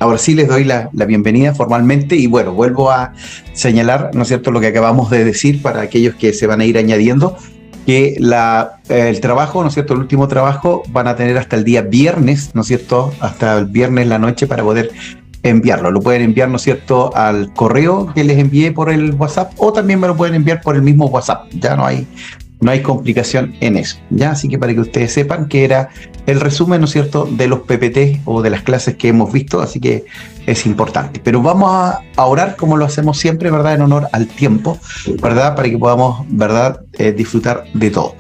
ahora sí les doy la bienvenida formalmente y bueno, vuelvo a señalar, ¿no es cierto?, lo que acabamos de decir para aquellos que se van a ir añadiendo, que el trabajo, ¿no es cierto?, el último trabajo van a tener hasta el día viernes, ¿no es cierto?, hasta el viernes en la noche para poder enviarlo. Lo pueden enviar, ¿no es cierto?, al correo que les envié por el WhatsApp o también me lo pueden enviar por el mismo WhatsApp. Ya no hay complicación en eso, ¿ya? Así que para que ustedes sepan que era el resumen, ¿no es cierto?, de los PPT o de las clases que hemos visto, así que es importante. Pero vamos a orar como lo hacemos siempre, ¿verdad?, en honor al tiempo, ¿verdad?, para que podamos, ¿verdad?, disfrutar de todo.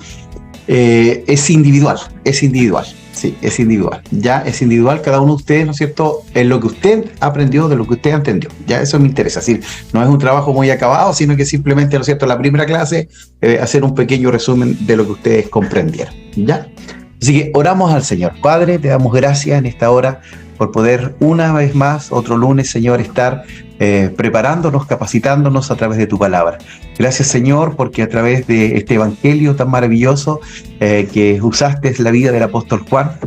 Es individual, sí, es individual. Ya es individual cada uno de ustedes, ¿no es cierto?, en lo que usted aprendió, de lo que usted entendió. Ya eso me interesa. Es decir, no es un trabajo muy acabado, sino que simplemente, ¿no es cierto?, la primera clase, hacer un pequeño resumen de lo que ustedes comprendieron. ¿Ya? Así que oramos al Señor. Padre, te damos gracias en esta hora por poder una vez más, otro lunes, Señor, estar preparándonos, capacitándonos a través de tu palabra. Gracias, Señor, porque a través de este evangelio tan maravilloso que usaste la vida del apóstol Juan,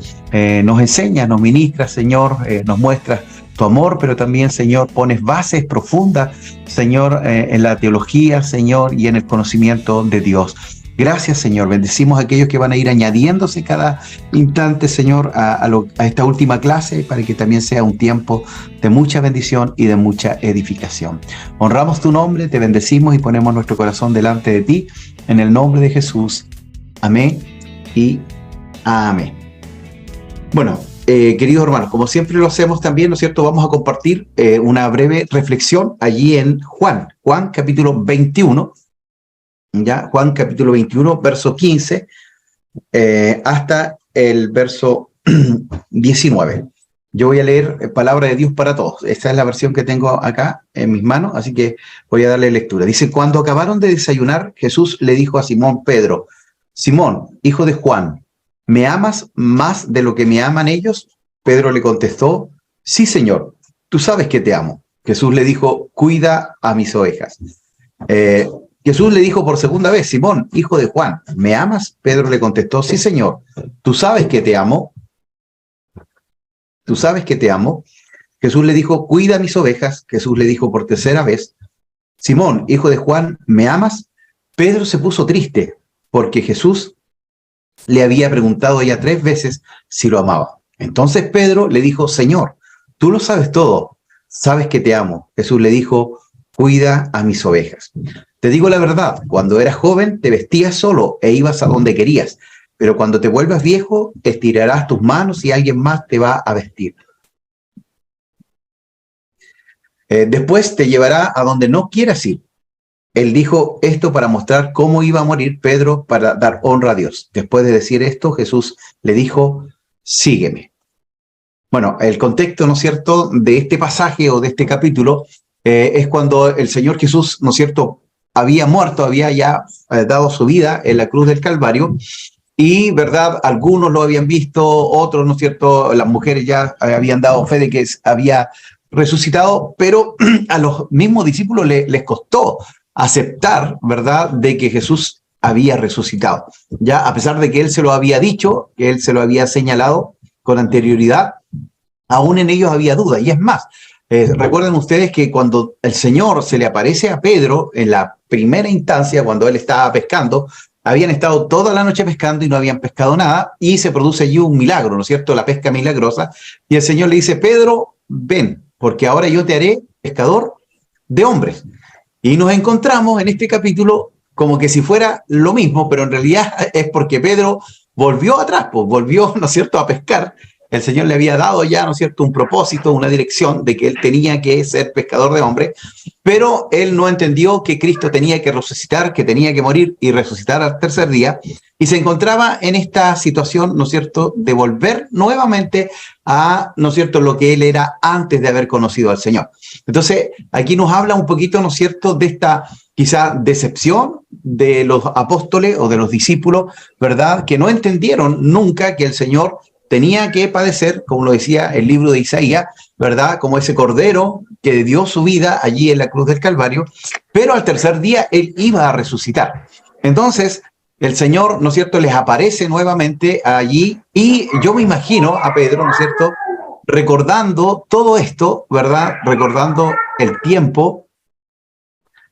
nos enseñas, nos ministras, Señor, nos muestras tu amor, pero también, Señor, pones bases profundas, Señor, en la teología, Señor, y en el conocimiento de Dios. Gracias, Señor. Bendecimos a aquellos que van a ir añadiéndose cada instante, Señor, a esta última clase, para que también sea un tiempo de mucha bendición y de mucha edificación. Honramos tu nombre, te bendecimos y ponemos nuestro corazón delante de ti, en el nombre de Jesús. Amén y amén. Bueno, queridos hermanos, como siempre lo hacemos también, ¿no es cierto?, vamos a compartir una breve reflexión allí en Juan capítulo 21, ¿ya? Juan capítulo 21, verso 15, hasta el verso 19. Yo voy a leer palabra de Dios para todos. Esta es la versión que tengo acá en mis manos, así que voy a darle lectura. Dice: cuando acabaron de desayunar, Jesús le dijo a Simón Pedro: Simón, hijo de Juan, ¿me amas más de lo que me aman ellos? Pedro le contestó: sí, Señor, tú sabes que te amo. Jesús le dijo: cuida a mis ovejas. Jesús le dijo por segunda vez: Simón, hijo de Juan, ¿me amas? Pedro le contestó: sí, Señor, tú sabes que te amo. Tú sabes que te amo. Jesús le dijo: cuida mis ovejas. Jesús le dijo por tercera vez: Simón, hijo de Juan, ¿me amas? Pedro se puso triste porque Jesús le había preguntado ya 3 veces si lo amaba. Entonces Pedro le dijo: Señor, tú lo sabes todo, sabes que te amo. Jesús le dijo: cuida a mis ovejas. Te digo la verdad, cuando eras joven te vestías solo e ibas a donde querías, pero cuando te vuelvas viejo, estirarás tus manos y alguien más te va a vestir. Después te llevará a donde no quieras ir. Él dijo esto para mostrar cómo iba a morir Pedro para dar honra a Dios. Después de decir esto, Jesús le dijo: sígueme. Bueno, el contexto, ¿no es cierto?, de este pasaje o de este capítulo es cuando el Señor Jesús, ¿no es cierto?, había muerto, había ya dado su vida en la cruz del Calvario. Y, ¿verdad?, algunos lo habían visto, otros, ¿no es cierto?, las mujeres ya habían dado fe de que había resucitado, pero a los mismos discípulos les costó aceptar, ¿verdad?, de que Jesús había resucitado. Ya, a pesar de que Él se lo había dicho, que Él se lo había señalado con anterioridad, aún en ellos había duda. Y es más, recuerden ustedes que cuando el Señor se le aparece a Pedro en la primera instancia, cuando él estaba pescando, habían estado toda la noche pescando y no habían pescado nada, y se produce allí un milagro, ¿no es cierto?, la pesca milagrosa, y el Señor le dice: Pedro, ven, porque ahora yo te haré pescador de hombres. Y nos encontramos en este capítulo como que si fuera lo mismo, pero en realidad es porque Pedro volvió atrás, pues volvió, ¿no es cierto?, a pescar. El Señor le había dado ya, ¿no es cierto?, un propósito, una dirección de que él tenía que ser pescador de hombres, pero él no entendió que Cristo tenía que resucitar, que tenía que morir y resucitar al tercer día, y se encontraba en esta situación, ¿no es cierto?, de volver nuevamente a, ¿no es cierto?, lo que él era antes de haber conocido al Señor. Entonces, aquí nos habla un poquito, ¿no es cierto?, de esta quizá decepción de los apóstoles o de los discípulos, ¿verdad?, que no entendieron nunca que el Señor tenía que padecer, como lo decía el libro de Isaías, ¿verdad?, como ese cordero que dio su vida allí en la cruz del Calvario, pero al tercer día él iba a resucitar. Entonces, el Señor, ¿no es cierto?, les aparece nuevamente allí, y yo me imagino a Pedro, ¿no es cierto?, recordando todo esto, ¿verdad? Recordando el tiempo,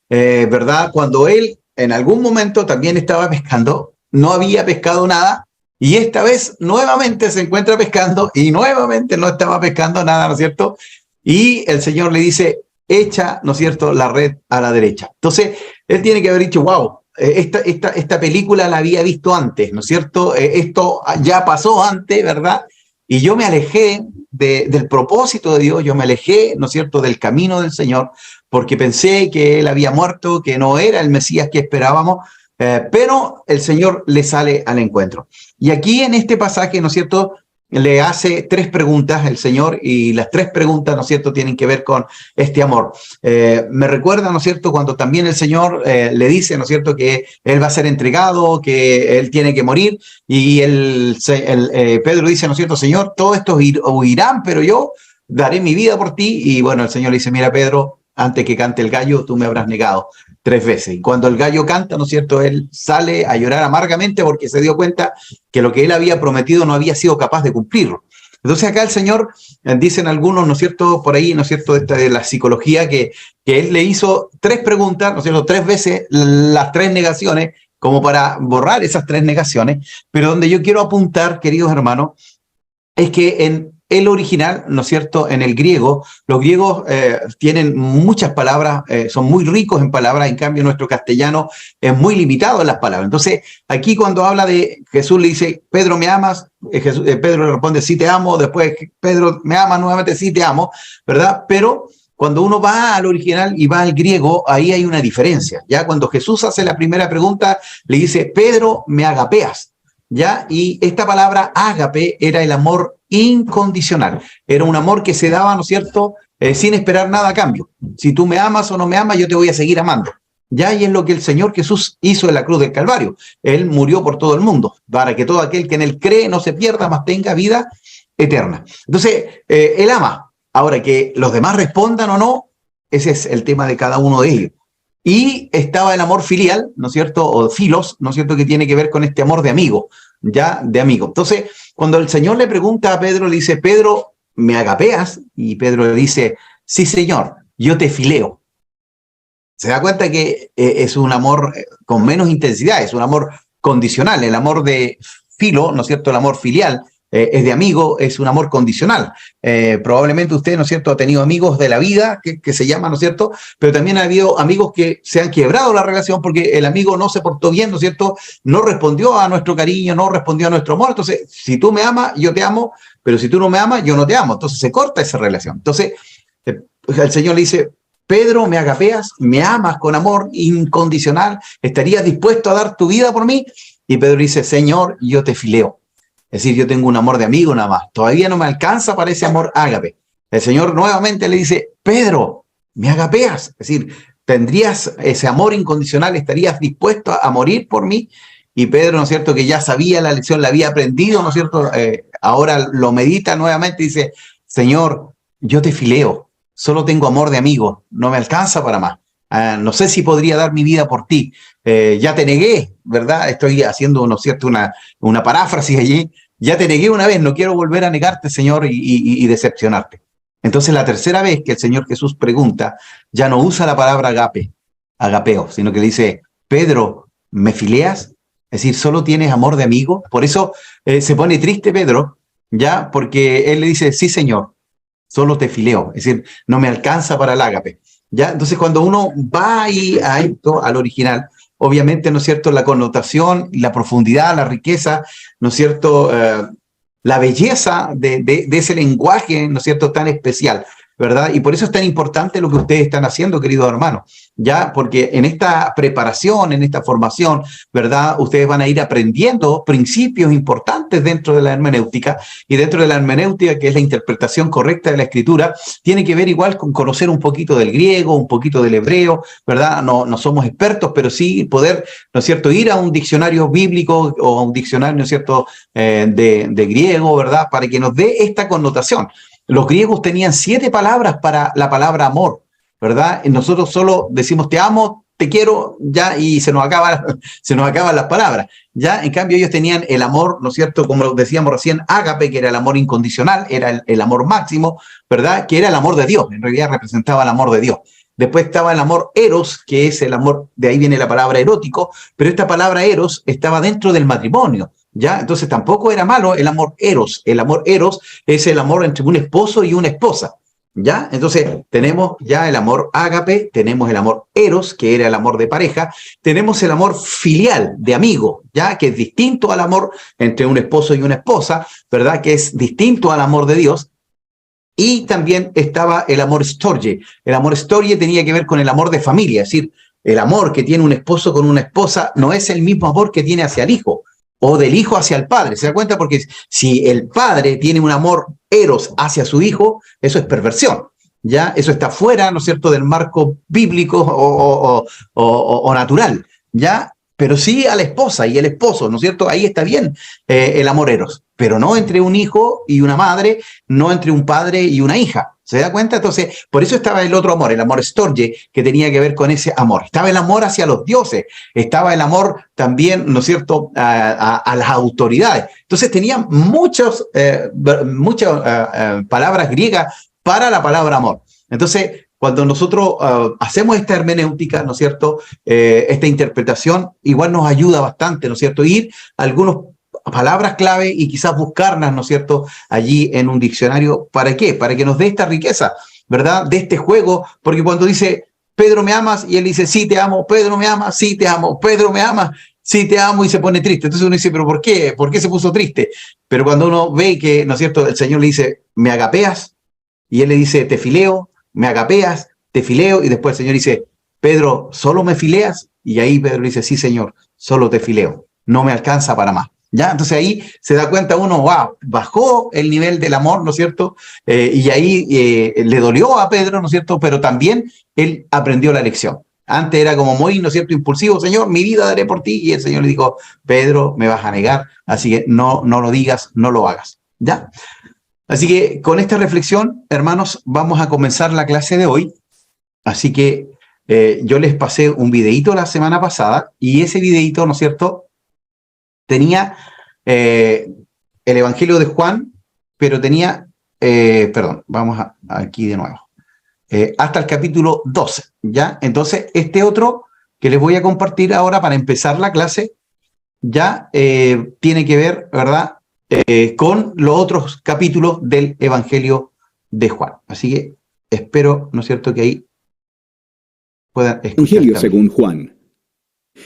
¿verdad? Cuando él en algún momento también estaba pescando, no había pescado nada, y esta vez nuevamente se encuentra pescando y nuevamente no estaba pescando nada, ¿no es cierto? Y el Señor le dice, echa, ¿no es cierto?, la red a la derecha. Entonces, él tiene que haber dicho, wow, esta película la había visto antes, ¿no es cierto? Esto ya pasó antes, ¿verdad? Y yo me alejé del propósito de Dios, yo me alejé, ¿no es cierto?, del camino del Señor, porque pensé que él había muerto, que no era el Mesías que esperábamos, pero el Señor le sale al encuentro. Y aquí en este pasaje, ¿no es cierto?, le hace tres preguntas el Señor, y las tres preguntas, ¿no es cierto?, tienen que ver con este amor. Me recuerda, ¿no es cierto?, cuando también el Señor le dice, ¿no es cierto?, que Él va a ser entregado, que Él tiene que morir, y Pedro dice, ¿no es cierto?, Señor, todos estos huirán, pero yo daré mi vida por ti. Y bueno, el Señor le dice, mira, Pedro, antes que cante el gallo, tú me habrás negado 3 veces. Y cuando el gallo canta, ¿no es cierto?, él sale a llorar amargamente porque se dio cuenta que lo que él había prometido no había sido capaz de cumplirlo. Entonces acá el Señor, dicen algunos, ¿no es cierto?, por ahí, ¿no es cierto?, de la psicología, que él le hizo 3 preguntas, ¿no es cierto?, 3 veces las 3 negaciones, como para borrar esas 3 negaciones, pero donde yo quiero apuntar, queridos hermanos, es que en el original, ¿no es cierto?, en el griego, los griegos tienen muchas palabras, son muy ricos en palabras, en cambio nuestro castellano es muy limitado en las palabras. Entonces, aquí cuando habla de Jesús le dice, Pedro, ¿me amas? Pedro le responde, sí te amo, después Pedro, ¿me amas? Nuevamente, sí te amo, ¿verdad? Pero cuando uno va al original y va al griego, ahí hay una diferencia, ¿ya? Cuando Jesús hace la primera pregunta, le dice, Pedro, ¿me agapeas? ¿Ya? Y esta palabra ágape era el amor incondicional, era un amor que se daba, ¿no es cierto?, sin esperar nada a cambio. Si tú me amas o no me amas, yo te voy a seguir amando. Ya, y es lo que el Señor Jesús hizo en la cruz del Calvario. Él murió por todo el mundo, para que todo aquel que en él cree no se pierda, mas tenga vida eterna. Entonces, él ama. Ahora, que los demás respondan o no, ese es el tema de cada uno de ellos. Y estaba el amor filial, ¿no es cierto?, o filos, ¿no es cierto?, que tiene que ver con este amor de amigo, ya, de amigo. Entonces, cuando el Señor le pregunta a Pedro, le dice, Pedro, ¿me agapeas? Y Pedro le dice, sí, Señor, yo te fileo. Se da cuenta que es un amor con menos intensidad, es un amor condicional. El amor de filo, ¿no es cierto?, el amor filial, es de amigo, es un amor condicional. Probablemente usted, ¿no es cierto?, ha tenido amigos de la vida, que se llaman, ¿no es cierto?, pero también ha habido amigos que se han quebrado la relación porque el amigo no se portó bien, ¿no es cierto?, no respondió a nuestro cariño, no respondió a nuestro amor. Entonces, si tú me amas, yo te amo, pero si tú no me amas, yo no te amo. Entonces se corta esa relación. Entonces, el Señor le dice, Pedro, me agapeas, me amas con amor incondicional, ¿estarías dispuesto a dar tu vida por mí? Y Pedro dice, Señor, yo te fileo. Es decir, yo tengo un amor de amigo nada más. Todavía no me alcanza para ese amor ágape. El Señor nuevamente le dice, Pedro, me agapeas. Es decir, ¿tendrías ese amor incondicional? ¿Estarías dispuesto a morir por mí? Y Pedro, ¿no es cierto?, que ya sabía la lección, la había aprendido, ¿no es cierto?, ahora lo medita nuevamente y dice, Señor, yo te fileo. Solo tengo amor de amigo, no me alcanza para más. No sé si podría dar mi vida por ti. Ya te negué, ¿verdad? Estoy haciendo, ¿no es cierto?, una paráfrasis allí. Ya te negué una vez, no quiero volver a negarte, Señor, y decepcionarte. Entonces, la tercera vez que el Señor Jesús pregunta, ya no usa la palabra agapeo, sino que le dice, Pedro, ¿me fileas? Es decir, solo tienes amor de amigo. Por eso se pone triste Pedro, ¿ya? Porque él le dice, sí, Señor, solo te fileo, es decir, no me alcanza para el ágape, ¿ya? Entonces, cuando uno va ahí a esto, al original, obviamente, ¿no es cierto?, la connotación, la profundidad, la riqueza, ¿no es cierto?, la belleza de ese lenguaje, ¿no es cierto?, tan especial, ¿verdad? Y por eso es tan importante lo que ustedes están haciendo, queridos hermanos, ¿ya? Porque en esta preparación, en esta formación, ¿verdad?, ustedes van a ir aprendiendo principios importantes dentro de la hermenéutica, y dentro de la hermenéutica, que es la interpretación correcta de la escritura, tiene que ver igual con conocer un poquito del griego, un poquito del hebreo, ¿verdad? No somos expertos, pero sí poder, ¿no es cierto?, ir a un diccionario bíblico o a un diccionario, ¿no es cierto?, de griego, ¿verdad?, para que nos dé esta connotación. Los griegos tenían 7 palabras para la palabra amor, ¿verdad? Y nosotros solo decimos te amo te quiero, ya, y se nos acaban las palabras. Ya, en cambio, ellos tenían el amor, ¿no es cierto? Como decíamos recién, ágape, que era el amor incondicional, era el amor máximo, ¿verdad? Que era el amor de Dios, en realidad representaba el amor de Dios. Después estaba el amor eros, que es el amor, de ahí viene la palabra erótico, pero esta palabra eros estaba dentro del matrimonio, ¿ya? Entonces tampoco era malo el amor eros. El amor eros es el amor entre un esposo y una esposa, ¿ya? Entonces tenemos ya el amor ágape, tenemos el amor eros, que era el amor de pareja, tenemos el amor filial, de amigo, ¿ya? Que es distinto al amor entre un esposo y una esposa, ¿verdad? Que es distinto al amor de Dios. Y también estaba el amor storge. El amor storge tenía que ver con el amor de familia, es decir, el amor que tiene un esposo con una esposa no es el mismo amor que tiene hacia el hijo o del hijo hacia el padre. ¿Se da cuenta? Porque si el padre tiene un amor eros hacia su hijo, eso es perversión. ¿Ya? Eso está fuera, ¿no es cierto?, del marco bíblico o natural, ¿ya? Pero sí a la esposa y el esposo, ¿no es cierto? Ahí está bien el amor eros, pero no entre un hijo y una madre, no entre un padre y una hija. ¿Se da cuenta? Entonces, por eso estaba el otro amor, el amor storge, que tenía que ver con ese amor. Estaba el amor hacia los dioses, estaba el amor también, ¿no es cierto?, a las autoridades. Entonces tenía muchas palabras griegas para la palabra amor. Entonces, cuando nosotros hacemos esta hermenéutica, ¿no es cierto?, esta interpretación, igual nos ayuda bastante, ¿no es cierto?, ir a algunas palabras clave y quizás buscarlas, ¿no es cierto?, allí en un diccionario. ¿Para qué? Para que nos dé esta riqueza, ¿verdad?, de este juego, porque cuando dice, Pedro, ¿me amas? Y él dice, sí, te amo. Pedro, ¿me amas? Sí, te amo. Pedro, ¿me amas? Sí, te amo, y se pone triste. Entonces uno dice, ¿pero por qué? ¿Por qué se puso triste? Pero cuando uno ve que, ¿no es cierto?, el Señor le dice, ¿me agapeas? Y él le dice, te fileo, me agapeas, te fileo, y después el Señor dice, Pedro, ¿solo me fileas? Y ahí Pedro dice, sí, Señor, solo te fileo, no me alcanza para más. ¿Ya? Entonces ahí se da cuenta uno, wow, bajó el nivel del amor, ¿no es cierto? Y ahí le dolió a Pedro, ¿no es cierto? Pero también él aprendió la lección. Antes era como muy, ¿no es cierto?, impulsivo, Señor, mi vida daré por ti, y el Señor le dijo, Pedro, me vas a negar, así que no lo digas, no lo hagas. ¿Ya? Así que con esta reflexión, hermanos, vamos a comenzar la clase de hoy. Así que yo les pasé un videíto la semana pasada, y ese videíto, ¿no es cierto?, tenía el Evangelio de Juan, pero tenía, perdón, vamos aquí de nuevo, hasta el capítulo 12, ¿ya? Entonces, este otro que les voy a compartir ahora para empezar la clase, ya tiene que ver, ¿verdad?, con los otros capítulos del Evangelio de Juan. Así que espero, ¿no es cierto?, que ahí puedan escuchar. Evangelio según Juan.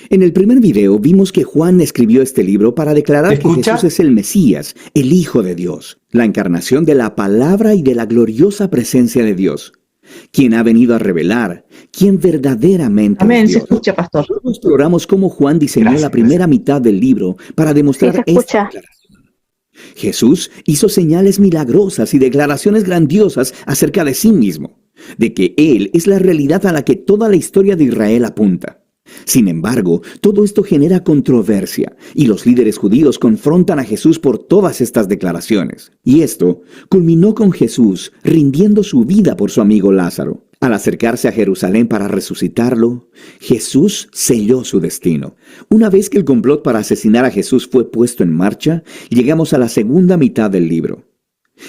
En el primer video vimos que Juan escribió este libro para declarar que Jesús es el Mesías, el Hijo de Dios, la encarnación de la palabra y de la gloriosa presencia de Dios, quien ha venido a revelar quién verdaderamente es Dios. Se escucha, pastor. Luego exploramos cómo Juan diseñó la primera mitad del libro para demostrar esta declaración. Jesús hizo señales milagrosas y declaraciones grandiosas acerca de sí mismo, de que Él es la realidad a la que toda la historia de Israel apunta. Sin embargo, todo esto genera controversia, y los líderes judíos confrontan a Jesús por todas estas declaraciones. Y esto culminó con Jesús rindiendo su vida por su amigo Lázaro. Al acercarse a Jerusalén para resucitarlo, Jesús selló su destino. Una vez que el complot para asesinar a Jesús fue puesto en marcha, llegamos a la segunda mitad del libro.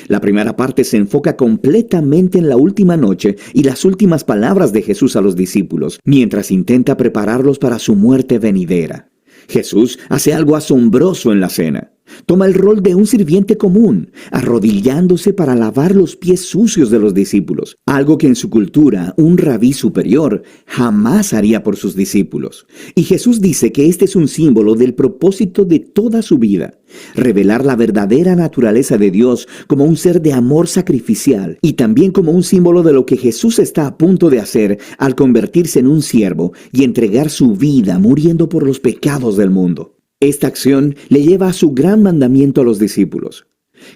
La primera parte se enfoca completamente en la última noche y las últimas palabras de Jesús a los discípulos, mientras intenta prepararlos para su muerte venidera. Jesús hace algo asombroso en la cena. Toma el rol de un sirviente común, arrodillándose para lavar los pies sucios de los discípulos, algo que en su cultura un rabí superior jamás haría por sus discípulos. Y Jesús dice que este es un símbolo del propósito de toda su vida, revelar la verdadera naturaleza de Dios como un ser de amor sacrificial, y también como un símbolo de lo que Jesús está a punto de hacer al convertirse en un siervo y entregar su vida muriendo por los pecados del mundo. Esta acción le lleva a su gran mandamiento a los discípulos,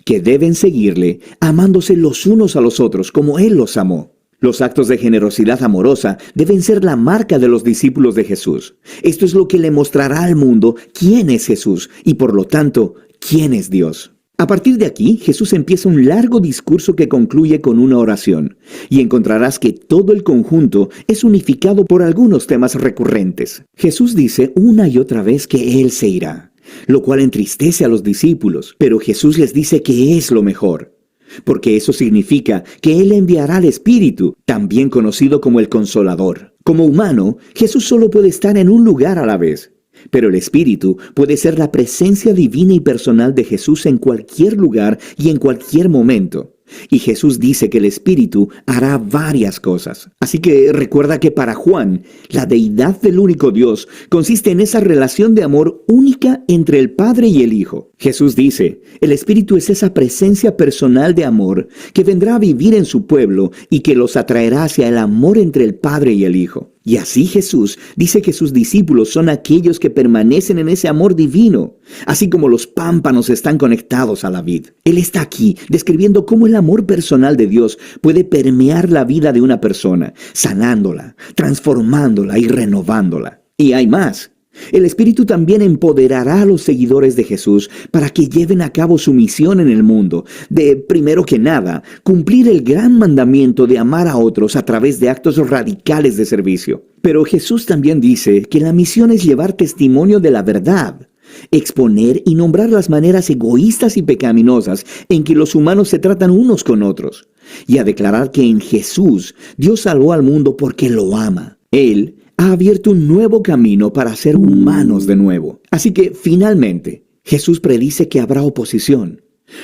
que deben seguirle amándose los unos a los otros como Él los amó. Los actos de generosidad amorosa deben ser la marca de los discípulos de Jesús. Esto es lo que le mostrará al mundo quién es Jesús y por lo tanto, quién es Dios. A partir de aquí, Jesús empieza un largo discurso que concluye con una oración, y encontrarás que todo el conjunto es unificado por algunos temas recurrentes. Jesús dice una y otra vez que Él se irá, lo cual entristece a los discípulos, pero Jesús les dice que es lo mejor, porque eso significa que Él enviará al Espíritu, también conocido como el Consolador. Como humano, Jesús solo puede estar en un lugar a la vez. Pero el Espíritu puede ser la presencia divina y personal de Jesús en cualquier lugar y en cualquier momento. Y Jesús dice que el Espíritu hará varias cosas. Así que recuerda que para Juan, la deidad del único Dios consiste en esa relación de amor única entre el Padre y el Hijo. Jesús dice, el Espíritu es esa presencia personal de amor que vendrá a vivir en su pueblo y que los atraerá hacia el amor entre el Padre y el Hijo. Y así Jesús dice que sus discípulos son aquellos que permanecen en ese amor divino, así como los pámpanos están conectados a la vid. Él está aquí describiendo cómo el amor personal de Dios puede permear la vida de una persona, sanándola, transformándola y renovándola. Y hay más. El Espíritu también empoderará a los seguidores de Jesús para que lleven a cabo su misión en el mundo, de, primero que nada, cumplir el gran mandamiento de amar a otros a través de actos radicales de servicio. Pero Jesús también dice que la misión es llevar testimonio de la verdad, exponer y nombrar las maneras egoístas y pecaminosas en que los humanos se tratan unos con otros, y a declarar que en Jesús Dios salvó al mundo porque lo ama. Él ha abierto un nuevo camino para ser humanos de nuevo. Así que, finalmente, Jesús predice que habrá oposición.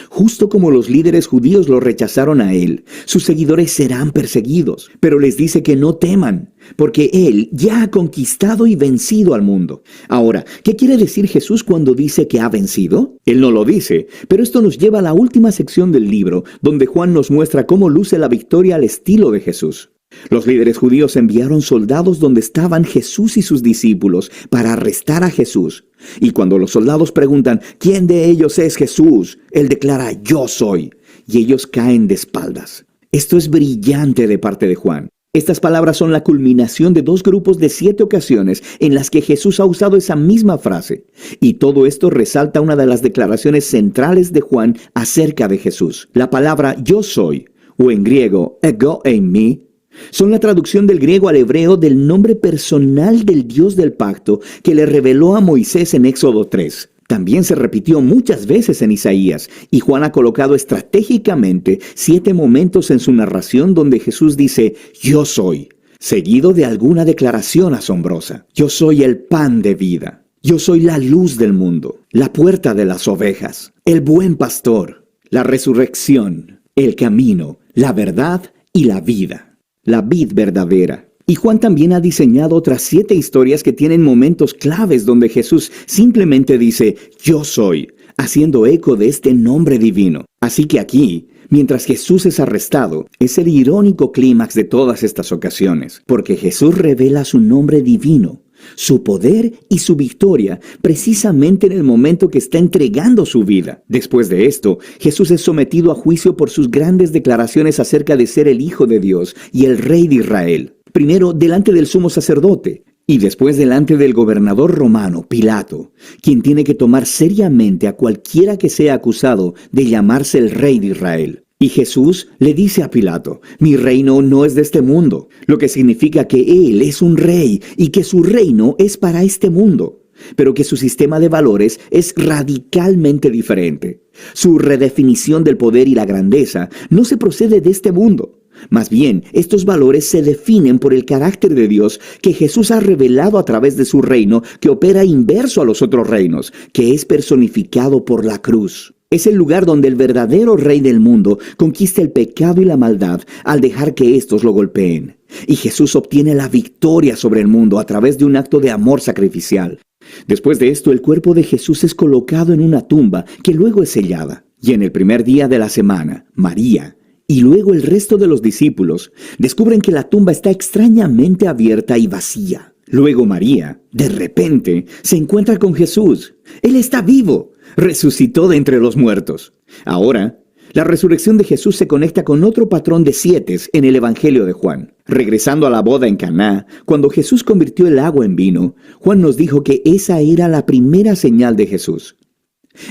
Justo como los líderes judíos lo rechazaron a Él, sus seguidores serán perseguidos. Pero les dice que no teman, porque Él ya ha conquistado y vencido al mundo. Ahora, ¿qué quiere decir Jesús cuando dice que ha vencido? Él no lo dice, pero esto nos lleva a la última sección del libro, donde Juan nos muestra cómo luce la victoria al estilo de Jesús. Los líderes judíos enviaron soldados donde estaban Jesús y sus discípulos para arrestar a Jesús. Y cuando los soldados preguntan, ¿quién de ellos es Jesús?, Él declara, yo soy. Y ellos caen de espaldas. Esto es brillante de parte de Juan. Estas palabras son la culminación de 2 grupos de 7 ocasiones en las que Jesús ha usado esa misma frase. Y todo esto resalta una de las declaraciones centrales de Juan acerca de Jesús. La palabra yo soy, o en griego, ego eimi, son la traducción del griego al hebreo del nombre personal del Dios del pacto que le reveló a Moisés en Éxodo 3. También se repitió muchas veces en Isaías, y Juan ha colocado estratégicamente 7 momentos en su narración donde Jesús dice, yo soy, seguido de alguna declaración asombrosa. Yo soy el pan de vida. Yo soy la luz del mundo, la puerta de las ovejas, el buen pastor, la resurrección, el camino, la verdad y la vida. La vid verdadera. Y Juan también ha diseñado otras 7 historias que tienen momentos claves donde Jesús simplemente dice, yo soy, haciendo eco de este nombre divino. Así que aquí, mientras Jesús es arrestado, es el irónico clímax de todas estas ocasiones, porque Jesús revela su nombre divino, su poder y su victoria, precisamente en el momento que está entregando su vida. Después de esto, Jesús es sometido a juicio por sus grandes declaraciones acerca de ser el Hijo de Dios y el Rey de Israel. Primero delante del sumo sacerdote, y después delante del gobernador romano, Pilato, quien tiene que tomar seriamente a cualquiera que sea acusado de llamarse el Rey de Israel. Y Jesús le dice a Pilato, mi reino no es de este mundo, lo que significa que Él es un rey y que su reino es para este mundo, pero que su sistema de valores es radicalmente diferente. Su redefinición del poder y la grandeza no se procede de este mundo. Más bien, estos valores se definen por el carácter de Dios que Jesús ha revelado a través de su reino, que opera inverso a los otros reinos, que es personificado por la cruz. Es el lugar donde el verdadero rey del mundo conquista el pecado y la maldad al dejar que éstos lo golpeen. Y Jesús obtiene la victoria sobre el mundo a través de un acto de amor sacrificial. Después de esto, el cuerpo de Jesús es colocado en una tumba que luego es sellada. Y en el primer día de la semana, María y luego el resto de los discípulos descubren que la tumba está extrañamente abierta y vacía. Luego María, de repente, se encuentra con Jesús. Él está vivo. Resucitó de entre los muertos. Ahora, la resurrección de Jesús se conecta con otro patrón de 7 en el Evangelio de Juan. Regresando a la boda en Caná, cuando Jesús convirtió el agua en vino, Juan nos dijo que esa era la primera señal de Jesús.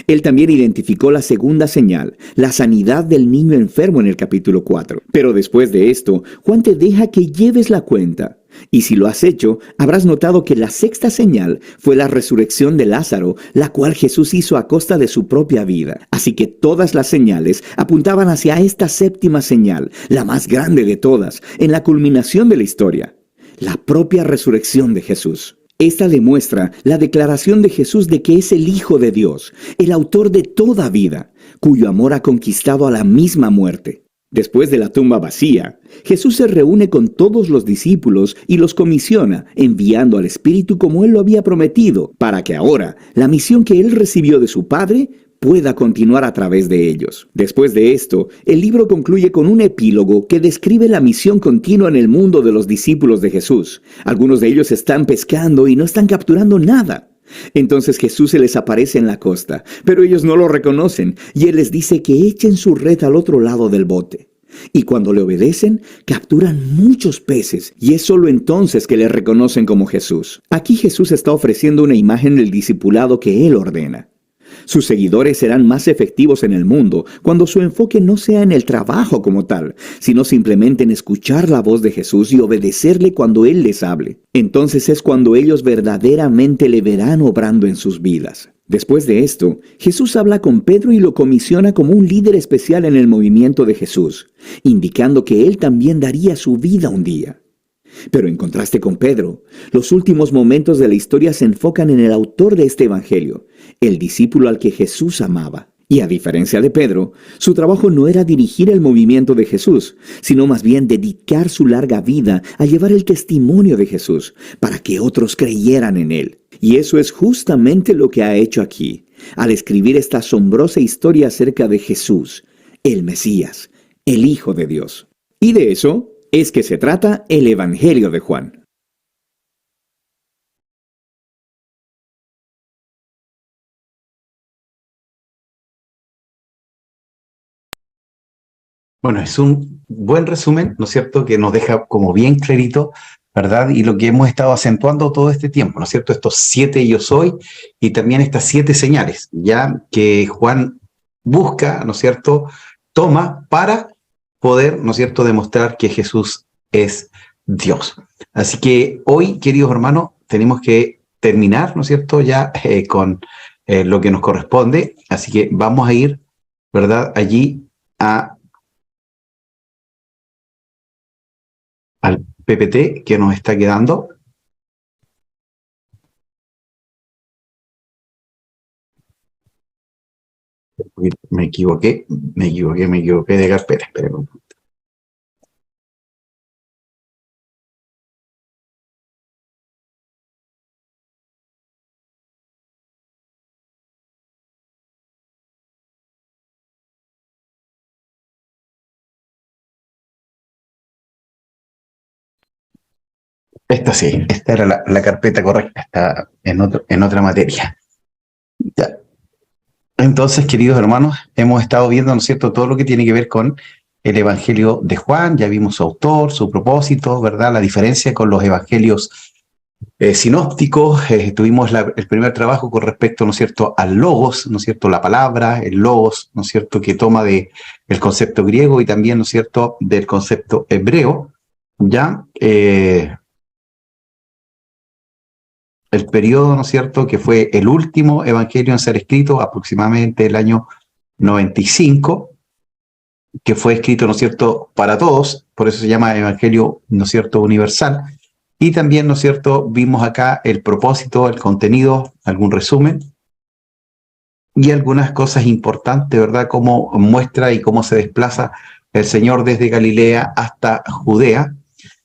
Él también identificó la segunda señal, la sanidad del niño enfermo en el capítulo 4. Pero después de esto, Juan te deja que lleves la cuenta. Y si lo has hecho, habrás notado que la sexta señal fue la resurrección de Lázaro, la cual Jesús hizo a costa de su propia vida. Así que todas las señales apuntaban hacia esta séptima señal, la más grande de todas, en la culminación de la historia, la propia resurrección de Jesús. Esta demuestra la declaración de Jesús de que es el Hijo de Dios, el autor de toda vida, cuyo amor ha conquistado a la misma muerte. Después de la tumba vacía, Jesús se reúne con todos los discípulos y los comisiona, enviando al Espíritu como Él lo había prometido, para que ahora la misión que Él recibió de su Padre pueda continuar a través de ellos. Después de esto, el libro concluye con un epílogo que describe la misión continua en el mundo de los discípulos de Jesús. Algunos de ellos están pescando y no están capturando nada. Entonces Jesús se les aparece en la costa, pero ellos no lo reconocen, y Él les dice que echen su red al otro lado del bote. Y cuando le obedecen, capturan muchos peces, y es solo entonces que le reconocen como Jesús. Aquí Jesús está ofreciendo una imagen del discipulado que Él ordena. Sus seguidores serán más efectivos en el mundo cuando su enfoque no sea en el trabajo como tal, sino simplemente en escuchar la voz de Jesús y obedecerle cuando Él les hable. Entonces es cuando ellos verdaderamente le verán obrando en sus vidas. Después de esto, Jesús habla con Pedro y lo comisiona como un líder especial en el movimiento de Jesús, indicando que él también daría su vida un día. Pero en contraste con Pedro, los últimos momentos de la historia se enfocan en el autor de este evangelio, el discípulo al que Jesús amaba. Y a diferencia de Pedro, su trabajo no era dirigir el movimiento de Jesús, sino más bien dedicar su larga vida a llevar el testimonio de Jesús, para que otros creyeran en él. Y eso es justamente lo que ha hecho aquí, al escribir esta asombrosa historia acerca de Jesús, el Mesías, el Hijo de Dios. Y de eso es que se trata el Evangelio de Juan. Bueno, es un buen resumen, ¿no es cierto?, que nos deja como bien clarito, ¿verdad? Y lo que hemos estado acentuando todo este tiempo, ¿no es cierto? Estos 7 yo soy y también estas 7 señales, ya que Juan busca, ¿no es cierto?, toma para poder, ¿no es cierto?, demostrar que Jesús es Dios. Así que hoy, queridos hermanos, tenemos que terminar, ¿no es cierto?, ya con lo que nos corresponde. Así que vamos a ir, ¿verdad?, allí al PPT que nos está quedando. Me equivoqué de carpeta. Espérenme un momento. Esta sí, esta era la carpeta correcta, está en otra materia. Ya. Entonces, queridos hermanos, hemos estado viendo, ¿no es cierto?, todo lo que tiene que ver con el Evangelio de Juan. Ya vimos su autor, su propósito, ¿verdad?, la diferencia con los evangelios sinópticos. Tuvimos el primer trabajo con respecto, ¿no es cierto?, al logos, ¿no es cierto?, la palabra, el logos, ¿no es cierto?, que toma del concepto griego y también, ¿no es cierto?, del concepto hebreo. Ya el periodo, ¿no es cierto?, que fue el último evangelio en ser escrito, aproximadamente el año 95, que fue escrito, ¿no es cierto?, para todos, por eso se llama evangelio, ¿no es cierto?, universal. Y también, ¿no es cierto?, vimos acá el propósito, el contenido, algún resumen y algunas cosas importantes, ¿verdad?, cómo muestra y cómo se desplaza el Señor desde Galilea hasta Judea.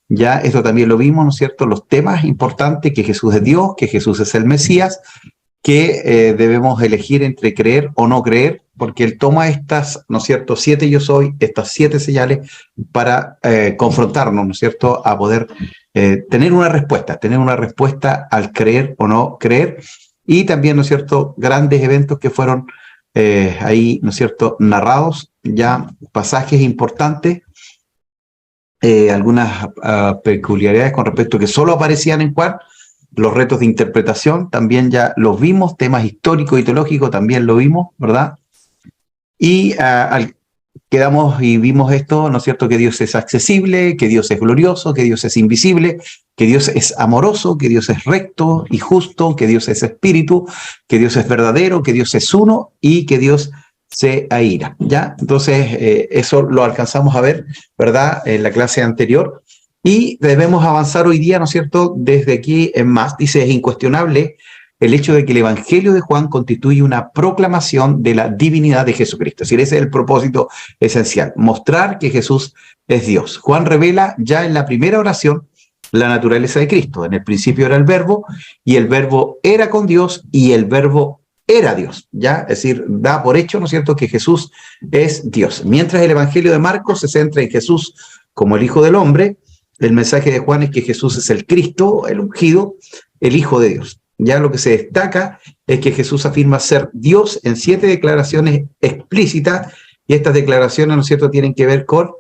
Ya esto también lo vimos, ¿no es cierto?, los temas importantes, que Jesús es Dios, que Jesús es el Mesías, que debemos elegir entre creer o no creer, porque Él toma estas, ¿no es cierto?, 7 yo soy, estas 7 señales para confrontarnos, ¿no es cierto?, a poder tener una respuesta al creer o no creer, y también, ¿no es cierto?, grandes eventos que fueron ahí, ¿no es cierto?, narrados, ya pasajes importantes, algunas peculiaridades con respecto que solo aparecían en Juan, los retos de interpretación también ya los vimos, temas históricos y teológicos también lo vimos, ¿verdad? Y quedamos y vimos esto, ¿no es cierto?, que Dios es accesible, que Dios es glorioso, que Dios es invisible, que Dios es amoroso, que Dios es recto y justo, que Dios es espíritu, que Dios es verdadero, que Dios es uno y que Dios se aira, ¿ya? Entonces, eso lo alcanzamos a ver, ¿verdad?, en la clase anterior. Y debemos avanzar hoy día, ¿no es cierto?, desde aquí en más. Dice, es incuestionable el hecho de que el Evangelio de Juan constituye una proclamación de la divinidad de Jesucristo. Es decir, ese es el propósito esencial, mostrar que Jesús es Dios. Juan revela ya en la primera oración la naturaleza de Cristo. En el principio era el Verbo, y el Verbo era con Dios, y el Verbo era Dios, ¿ya? Es decir, da por hecho, ¿no es cierto?, que Jesús es Dios. Mientras el Evangelio de Marcos se centra en Jesús como el Hijo del Hombre, el mensaje de Juan es que Jesús es el Cristo, el ungido, el Hijo de Dios. Ya lo que se destaca es que Jesús afirma ser Dios en 7 declaraciones explícitas, y estas declaraciones, ¿no es cierto?, tienen que ver con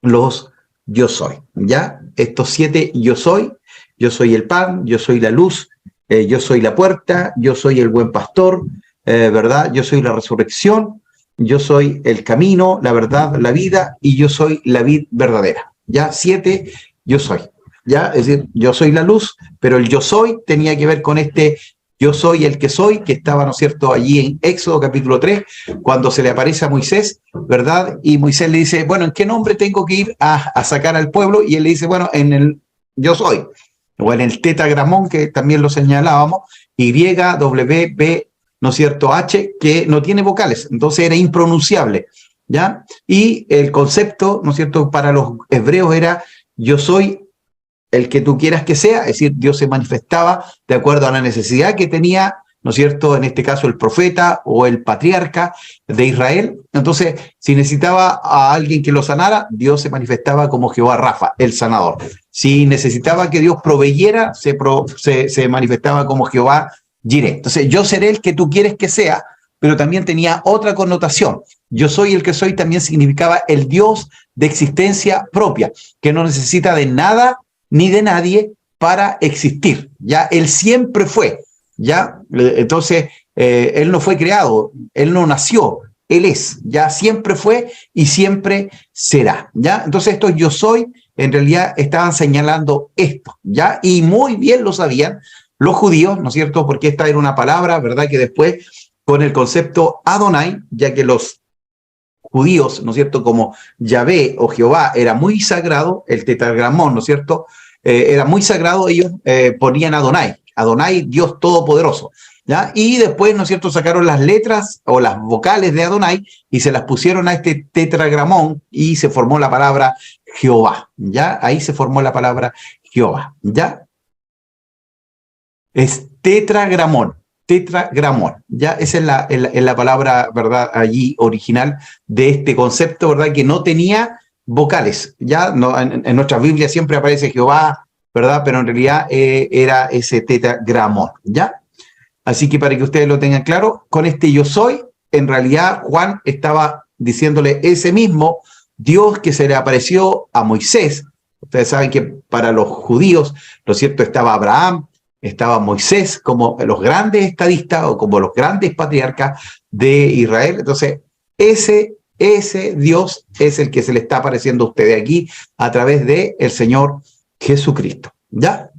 los yo soy. Ya estos 7 yo soy el pan, yo soy la luz, yo soy la puerta, yo soy el buen pastor, ¿verdad? Yo soy la resurrección, yo soy el camino, la verdad, la vida, y yo soy la vid verdadera. Ya 7 yo soy. ¿Ya? Es decir, yo soy la luz, pero el yo soy tenía que ver con este yo soy el que soy, que estaba, ¿no es cierto?, allí en Éxodo capítulo 3, cuando se le aparece a Moisés, ¿verdad? Y Moisés le dice, bueno, ¿en qué nombre tengo que ir a sacar al pueblo? Y él le dice, bueno, en el yo soy, o en el tetragramón, que también lo señalábamos, Y, W, B, ¿no es cierto?, H, que no tiene vocales, entonces era impronunciable, ¿ya? Y el concepto, ¿no es cierto?, para los hebreos era yo soy el que tú quieras que sea, es decir, Dios se manifestaba de acuerdo a la necesidad que tenía, ¿no es cierto?, en este caso el profeta o el patriarca de Israel. Entonces, si necesitaba a alguien que lo sanara, Dios se manifestaba como Jehová Rafa, el sanador. Si necesitaba que Dios proveyera, se manifestaba como Jehová Jireh. Entonces, yo seré el que tú quieres que sea, pero también tenía otra connotación. Yo soy el que soy también significaba el Dios de existencia propia, que no necesita de nada ni de nadie para existir. Ya él siempre fue, ya. Entonces, él no fue creado, él no nació, él es, ya siempre fue y siempre será, ya. Entonces, estos yo soy, en realidad estaban señalando esto, ya, y muy bien lo sabían los judíos, ¿no es cierto?, porque esta era una palabra, ¿verdad?, que después, con el concepto Adonai, ya que los judíos, ¿no es cierto?, como Yahvé o Jehová era muy sagrado, el tetragramón, ¿no es cierto?, era muy sagrado, ellos ponían Adonai, Adonai, Dios todopoderoso, ¿ya? Y después, ¿no es cierto?, sacaron las letras o las vocales de Adonai y se las pusieron a este tetragramón y se formó la palabra Jehová, ¿ya? Ahí se formó la palabra Jehová, ¿ya? Es tetragramón, ya esa es la palabra, ¿verdad?, allí original de este concepto, ¿verdad?, que no tenía vocales, ya no, en nuestras Biblias siempre aparece Jehová, ¿verdad?, pero en realidad era ese tetragramón, ¿ya? Así que para que ustedes lo tengan claro, con este yo soy, en realidad Juan estaba diciéndole ese mismo Dios que se le apareció a Moisés. Ustedes saben que para los judíos, lo cierto, estaba Abraham, estaba Moisés como los grandes estadistas o como los grandes patriarcas de Israel. Entonces, ese Dios es el que se le está apareciendo a ustedes aquí a través de el Señor Jesucristo, ¿ya?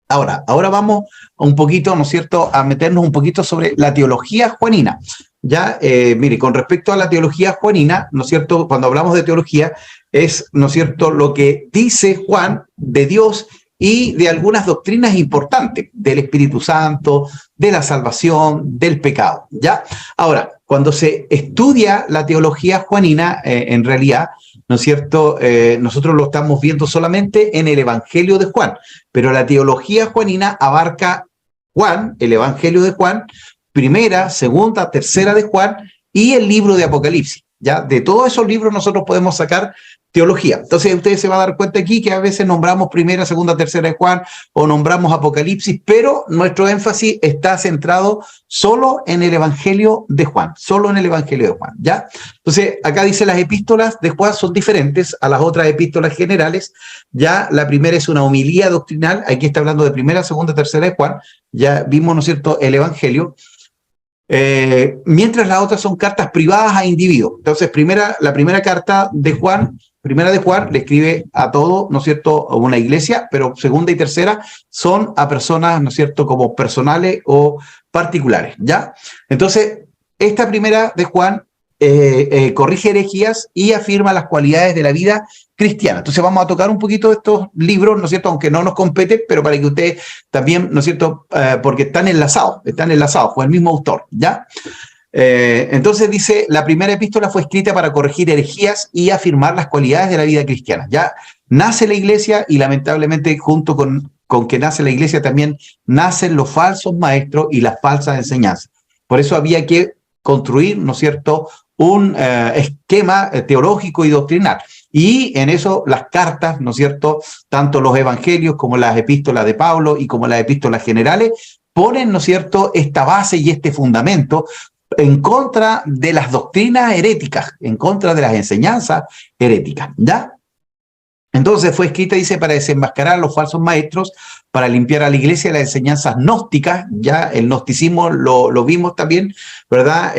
Ahora vamos un poquito, ¿no es cierto?, a meternos un poquito sobre la teología juanina. Ya, mire, con respecto a la teología juanina, ¿no es cierto?, cuando hablamos de teología, es, ¿no es cierto?, lo que dice Juan de Dios y de algunas doctrinas importantes, del Espíritu Santo, de la salvación, del pecado, ¿ya? Ahora, cuando se estudia la teología juanina, en realidad, ¿no es cierto?, nosotros lo estamos viendo solamente en el Evangelio de Juan, pero la teología juanina abarca Juan, el Evangelio de Juan, primera, segunda, tercera de Juan y el libro de Apocalipsis. ¿ya? De todos esos libros nosotros podemos sacar teología. Entonces ustedes se van a dar cuenta aquí que a veces nombramos primera, segunda, tercera de Juan o nombramos Apocalipsis, pero nuestro énfasis está centrado solo en el Evangelio de Juan, solo en el Evangelio de Juan, ¿ya? Entonces acá dice las epístolas de Juan son diferentes a las otras epístolas generales, ya la primera es una homilía doctrinal, aquí está hablando de primera, segunda, tercera de Juan, ya vimos, ¿no es cierto?, el Evangelio. Mientras las otras son cartas privadas a individuos. Entonces, la primera carta de Juan, le escribe a todo, ¿no es cierto?, a una iglesia, pero segunda y tercera son a personas, ¿no es cierto?, como personales o particulares, ¿ya? Entonces, esta primera de Juan corrige herejías y afirma las cualidades de la vida cristiana. Entonces vamos a tocar un poquito de estos libros, ¿no es cierto?, aunque no nos compete, pero para que ustedes también, ¿no es cierto?, porque están enlazados, fue el mismo autor, ¿ya? Entonces dice, la primera epístola fue escrita para corregir herejías y afirmar las cualidades de la vida cristiana. Ya nace la iglesia y lamentablemente junto con que nace la iglesia también nacen los falsos maestros y las falsas enseñanzas. Por eso había que construir, ¿no es cierto?, un esquema teológico y doctrinal. Y en eso las cartas, ¿no es cierto?, tanto los evangelios como las epístolas de Pablo y como las epístolas generales, ponen, ¿no es cierto?, esta base y este fundamento en contra de las doctrinas heréticas, en contra de las enseñanzas heréticas, ¿ya? Entonces fue escrita, dice, para desenmascarar a los falsos maestros, para limpiar a la iglesia de las enseñanzas gnósticas, ya el gnosticismo lo vimos también, ¿verdad?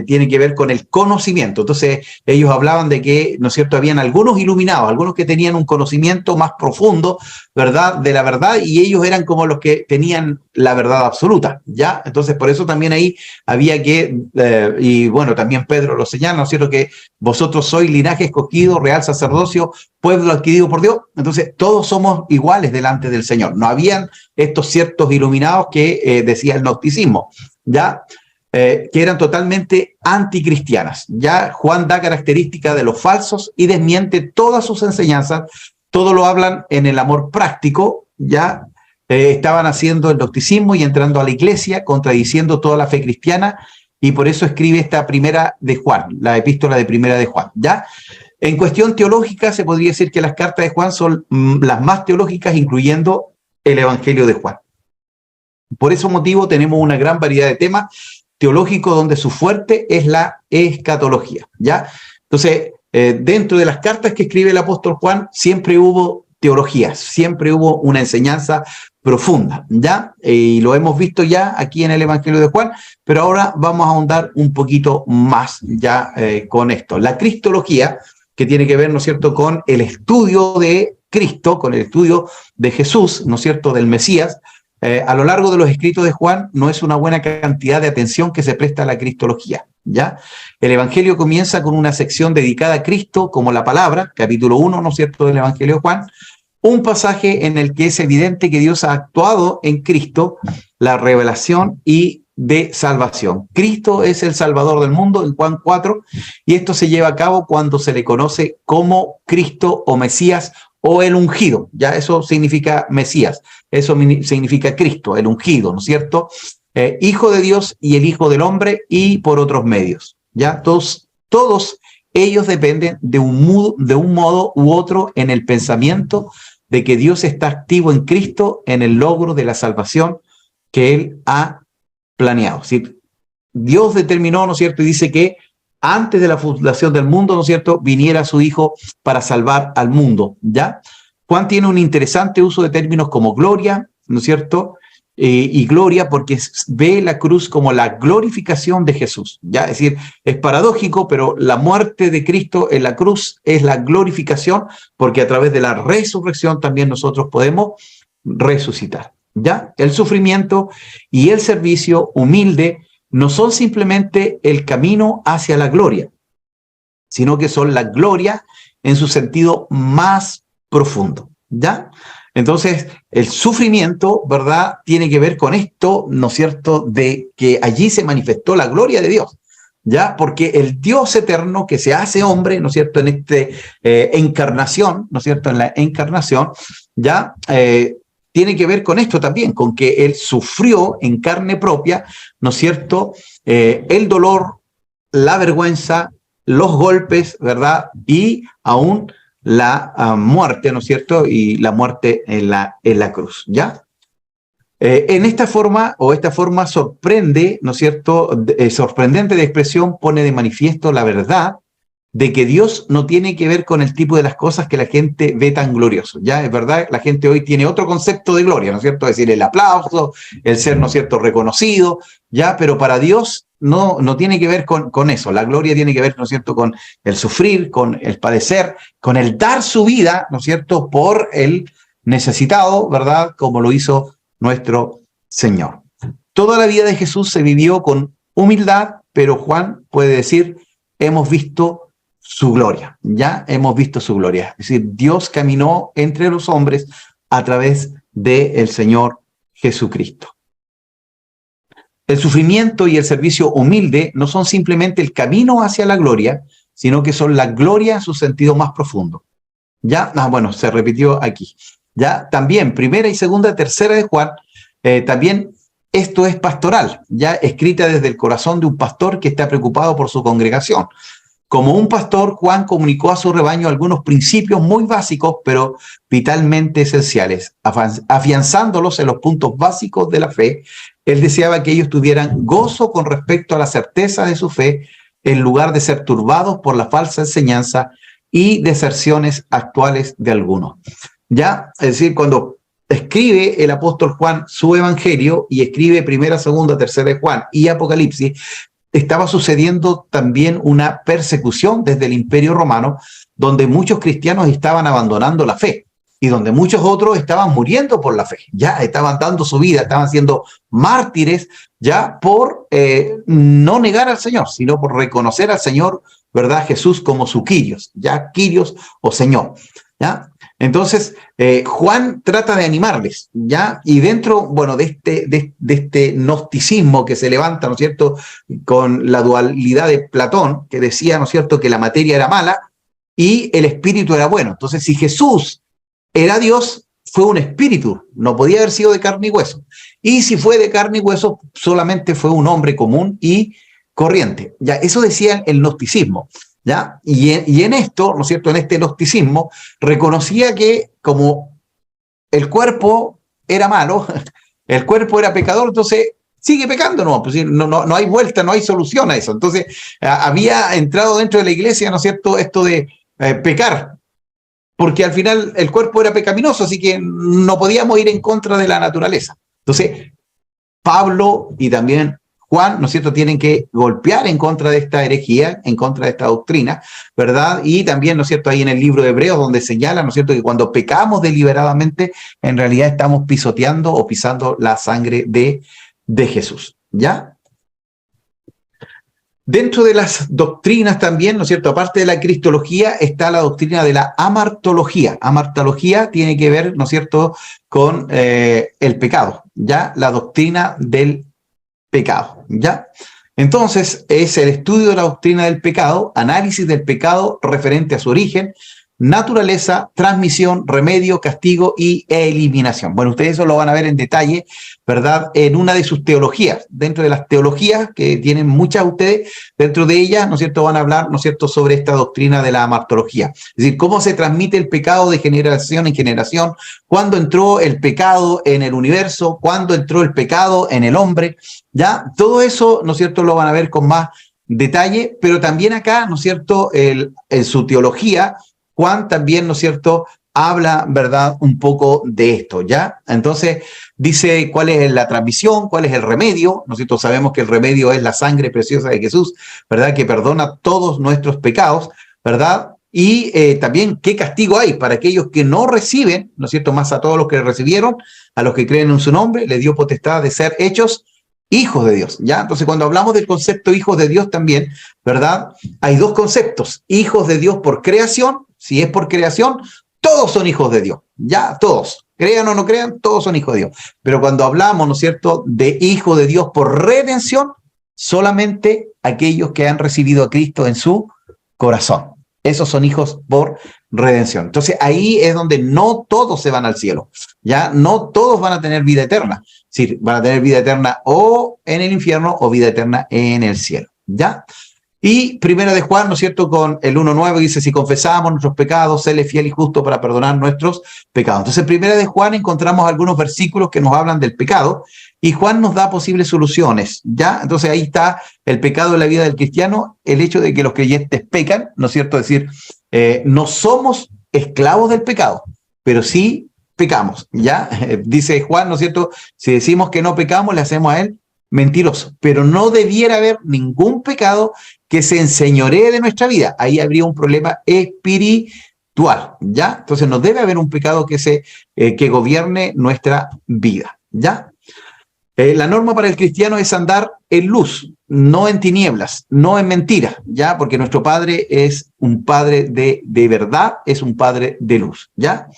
Tiene que ver con el conocimiento. Entonces ellos hablaban de que, ¿no es cierto?, habían algunos iluminados, algunos que tenían un conocimiento más profundo, ¿verdad?, de la verdad, y ellos eran como los que tenían la verdad absoluta, ¿ya? Entonces por eso también ahí había que, y bueno, también Pedro lo señala, ¿no es cierto?, que vosotros sois linaje escogido, real sacerdocio, pueblo adquirido por Dios. Entonces todos somos iguales delante del Señor. No habían estos ciertos iluminados que decía el gnosticismo, ¿ya? Que eran totalmente anticristianas. Ya Juan da características de los falsos y desmiente todas sus enseñanzas. Todo lo hablan en el amor práctico, ya estaban haciendo el gnosticismo y entrando a la iglesia, contradiciendo toda la fe cristiana, y por eso escribe esta primera de Juan, la epístola de primera de Juan, ¿ya? En cuestión teológica, se podría decir que las cartas de Juan son las más teológicas, incluyendo el Evangelio de Juan. Por ese motivo tenemos una gran variedad de temas teológicos donde su fuerte es la escatología, ¿ya? Entonces, dentro de las cartas que escribe el apóstol Juan, siempre hubo teologías, siempre hubo una enseñanza profunda, ¿ya? Y lo hemos visto ya aquí en el Evangelio de Juan, pero ahora vamos a ahondar un poquito más ya con esto. La cristología, que tiene que ver, ¿no es cierto?, con el estudio de Cristo, con el estudio de Jesús, ¿no es cierto?, del Mesías. A lo largo de los escritos de Juan no es una buena cantidad de atención que se presta a la cristología, ¿ya? El Evangelio comienza con una sección dedicada a Cristo como la palabra, capítulo 1, ¿no es cierto?, del Evangelio de Juan, un pasaje en el que es evidente que Dios ha actuado en Cristo, la revelación y de salvación. Cristo es el Salvador del mundo en Juan 4, y esto se lleva a cabo cuando se le conoce como Cristo o Mesías o el ungido, ya eso significa Mesías, eso significa Cristo, el ungido, ¿no es cierto? Hijo de Dios y el Hijo del Hombre, y por otros medios, ya todos ellos dependen de un modo u otro en el pensamiento de que Dios está activo en Cristo en el logro de la salvación que Él ha planeado. Es decir, Dios determinó, ¿no es cierto?, y dice que antes de la fundación del mundo, ¿no es cierto?, viniera su Hijo para salvar al mundo, ¿ya? Juan tiene un interesante uso de términos como gloria, ¿no es cierto?, y gloria porque ve la cruz como la glorificación de Jesús, ¿ya? Es decir, es paradójico, pero la muerte de Cristo en la cruz es la glorificación, porque a través de la resurrección también nosotros podemos resucitar, ¿ya? El sufrimiento y el servicio humilde no son simplemente el camino hacia la gloria, sino que son la gloria en su sentido más profundo, ¿ya? Entonces, el sufrimiento, ¿verdad?, tiene que ver con esto, ¿no es cierto?, de que allí se manifestó la gloria de Dios, ¿ya? Porque el Dios eterno que se hace hombre, ¿no es cierto?, en encarnación, ¿no es cierto?, en la encarnación, ¿ya?, tiene que ver con esto también, con que Él sufrió en carne propia, ¿no es cierto?, el dolor, la vergüenza los golpes, ¿verdad? Y aún la muerte, ¿no es cierto? Y la muerte en la cruz, ¿ya? En esta forma, sorprende, ¿no es cierto? Sorprendente de expresión, pone de manifiesto la verdad de que Dios no tiene que ver con el tipo de las cosas que la gente ve tan glorioso. Ya es verdad, la gente hoy tiene otro concepto de gloria, ¿no es cierto? Es decir, el aplauso, el ser, ¿no es cierto?, reconocido, ya, pero para Dios no tiene que ver con eso. La gloria tiene que ver, ¿no es cierto?, con el sufrir, con el padecer, con el dar su vida, ¿no es cierto?, por el necesitado, ¿verdad?, como lo hizo nuestro Señor. Toda la vida de Jesús se vivió con humildad, pero Juan puede decir, hemos visto su gloria, ya hemos visto su gloria. Es decir, Dios caminó entre los hombres a través del Señor Jesucristo. El sufrimiento y el servicio humilde no son simplemente el camino hacia la gloria, sino que son la gloria en su sentido más profundo. Ya, bueno, se repitió aquí. Ya, también, primera y segunda, tercera de Juan, también esto es pastoral, ya escrita desde el corazón de un pastor que está preocupado por su congregación. Como un pastor, Juan comunicó a su rebaño algunos principios muy básicos, pero vitalmente esenciales. Afianzándolos en los puntos básicos de la fe, él deseaba que ellos tuvieran gozo con respecto a la certeza de su fe, en lugar de ser turbados por la falsa enseñanza y deserciones actuales de algunos. Ya, es decir, cuando escribe el apóstol Juan su evangelio y escribe primera, segunda, tercera de Juan y Apocalipsis, estaba sucediendo también una persecución desde el Imperio Romano, donde muchos cristianos estaban abandonando la fe y donde muchos otros estaban muriendo por la fe, ya estaban dando su vida, estaban siendo mártires ya por no negar al Señor, sino por reconocer al Señor, ¿verdad? Jesús como su Kyrios, ya Kyrios o Señor, ¿ya? Entonces, Juan trata de animarles, ¿ya? Y dentro, bueno, de este gnosticismo que se levanta, ¿no es cierto?, con la dualidad de Platón, que decía, ¿no es cierto?, que la materia era mala y el espíritu era bueno. Entonces, si Jesús era Dios, fue un espíritu, no podía haber sido de carne y hueso. Y si fue de carne y hueso, solamente fue un hombre común y corriente. Ya, eso decía el gnosticismo. ¿Ya? Y en esto, ¿no es cierto?, en este gnosticismo, reconocía que como el cuerpo era malo, el cuerpo era pecador, entonces sigue pecando, no hay vuelta, no hay solución a eso. Entonces había entrado dentro de la iglesia, ¿no es cierto?, esto de pecar, porque al final el cuerpo era pecaminoso, así que no podíamos ir en contra de la naturaleza. Entonces, Pablo y también Juan, ¿no es cierto?, tienen que golpear en contra de esta herejía, en contra de esta doctrina, ¿verdad? Y también, ¿no es cierto?, ahí en el libro de Hebreos, donde señala, ¿no es cierto?, que cuando pecamos deliberadamente, en realidad estamos pisoteando o pisando la sangre de Jesús, ¿ya? Dentro de las doctrinas también, ¿no es cierto?, aparte de la cristología, está la doctrina de la amartología. Amartología tiene que ver, ¿no es cierto?, con el pecado, ¿ya? La doctrina del pecado, ¿ya? Entonces, es el estudio de la doctrina del pecado, análisis del pecado referente a su origen, naturaleza, transmisión, remedio, castigo y eliminación. Bueno, ustedes eso lo van a ver en detalle, ¿verdad?, en una de sus teologías. Dentro de las teologías, que tienen muchas ustedes, dentro de ellas, ¿no es cierto?, van a hablar, ¿no es cierto?, sobre esta doctrina de la amartología. Es decir, cómo se transmite el pecado de generación en generación, cuándo entró el pecado en el universo, cuándo entró el pecado en el hombre, ¿ya? Todo eso, ¿no es cierto?, lo van a ver con más detalle, pero también acá, ¿no es cierto?, en su teología, Juan también, ¿no es cierto?, habla, ¿verdad?, un poco de esto, ¿ya? Entonces, dice cuál es la transmisión, cuál es el remedio, ¿no es cierto? Sabemos que el remedio es la sangre preciosa de Jesús, ¿verdad?, que perdona todos nuestros pecados, ¿verdad? Y también qué castigo hay para aquellos que no reciben, ¿no es cierto?, más a todos los que recibieron, a los que creen en su nombre, le dio potestad de ser hechos hijos de Dios, ¿ya? Entonces, cuando hablamos del concepto hijos de Dios también, ¿verdad?, hay dos conceptos: hijos de Dios por creación. Si es por creación, todos son hijos de Dios, ya, todos, crean o no crean, todos son hijos de Dios. Pero cuando hablamos, ¿no es cierto?, de hijo de Dios por redención, solamente aquellos que han recibido a Cristo en su corazón. Esos son hijos por redención. Entonces ahí es donde no todos se van al cielo, ya, no todos van a tener vida eterna. Es decir, van a tener vida eterna o en el infierno o vida eterna en el cielo, ¿ya? Y Primera de Juan, ¿no es cierto?, con el 1:9 dice, si confesamos nuestros pecados, Él es fiel y justo para perdonar nuestros pecados. Entonces, en Primera de Juan encontramos algunos versículos que nos hablan del pecado y Juan nos da posibles soluciones, ¿ya? Entonces, ahí está el pecado en la vida del cristiano, el hecho de que los creyentes pecan, ¿no es cierto?, es decir, no somos esclavos del pecado, pero sí pecamos, ¿ya? Dice Juan, ¿no es cierto?, si decimos que no pecamos, le hacemos a Él mentiroso, pero no debiera haber ningún pecado que se enseñoree de nuestra vida. Ahí habría un problema espiritual, ¿ya? Entonces no debe haber un pecado que gobierne nuestra vida, ¿ya? La norma para el cristiano es andar en luz, no en tinieblas, no en mentiras, ¿ya? Porque nuestro Padre es un Padre de verdad, es un Padre de luz, ¿ya?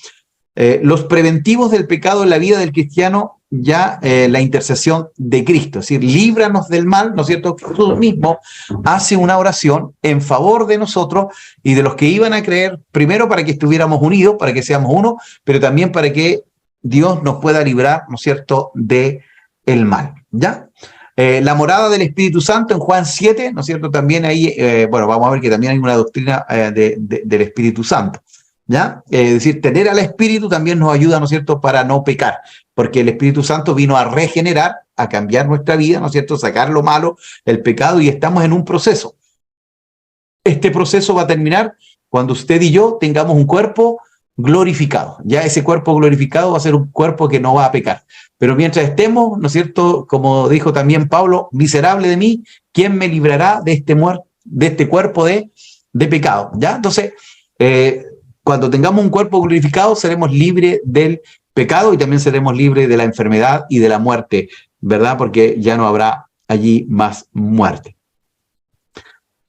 Los preventivos del pecado en la vida del cristiano, ya la intercesión de Cristo, es decir, líbranos del mal, ¿no es cierto? Jesús mismo hace una oración en favor de nosotros y de los que iban a creer, primero para que estuviéramos unidos, para que seamos uno, pero también para que Dios nos pueda librar, ¿no es cierto?, de el mal, ¿ya? La morada del Espíritu Santo en Juan 7, ¿no es cierto? También ahí, bueno, vamos a ver que también hay una doctrina del Espíritu Santo, ¿ya? Es decir, tener al Espíritu también nos ayuda, ¿no es cierto?, para no pecar, porque el Espíritu Santo vino a regenerar, a cambiar nuestra vida, ¿no es cierto?, sacar lo malo, el pecado, y estamos en un proceso. Este proceso va a terminar cuando usted y yo tengamos un cuerpo glorificado. Ya ese cuerpo glorificado va a ser un cuerpo que no va a pecar. Pero mientras estemos, ¿no es cierto?, como dijo también Pablo, miserable de mí, ¿quién me librará de este cuerpo de pecado? ¿Ya? Entonces, cuando tengamos un cuerpo glorificado, seremos libres del pecado y también seremos libres de la enfermedad y de la muerte, ¿verdad? Porque ya no habrá allí más muerte.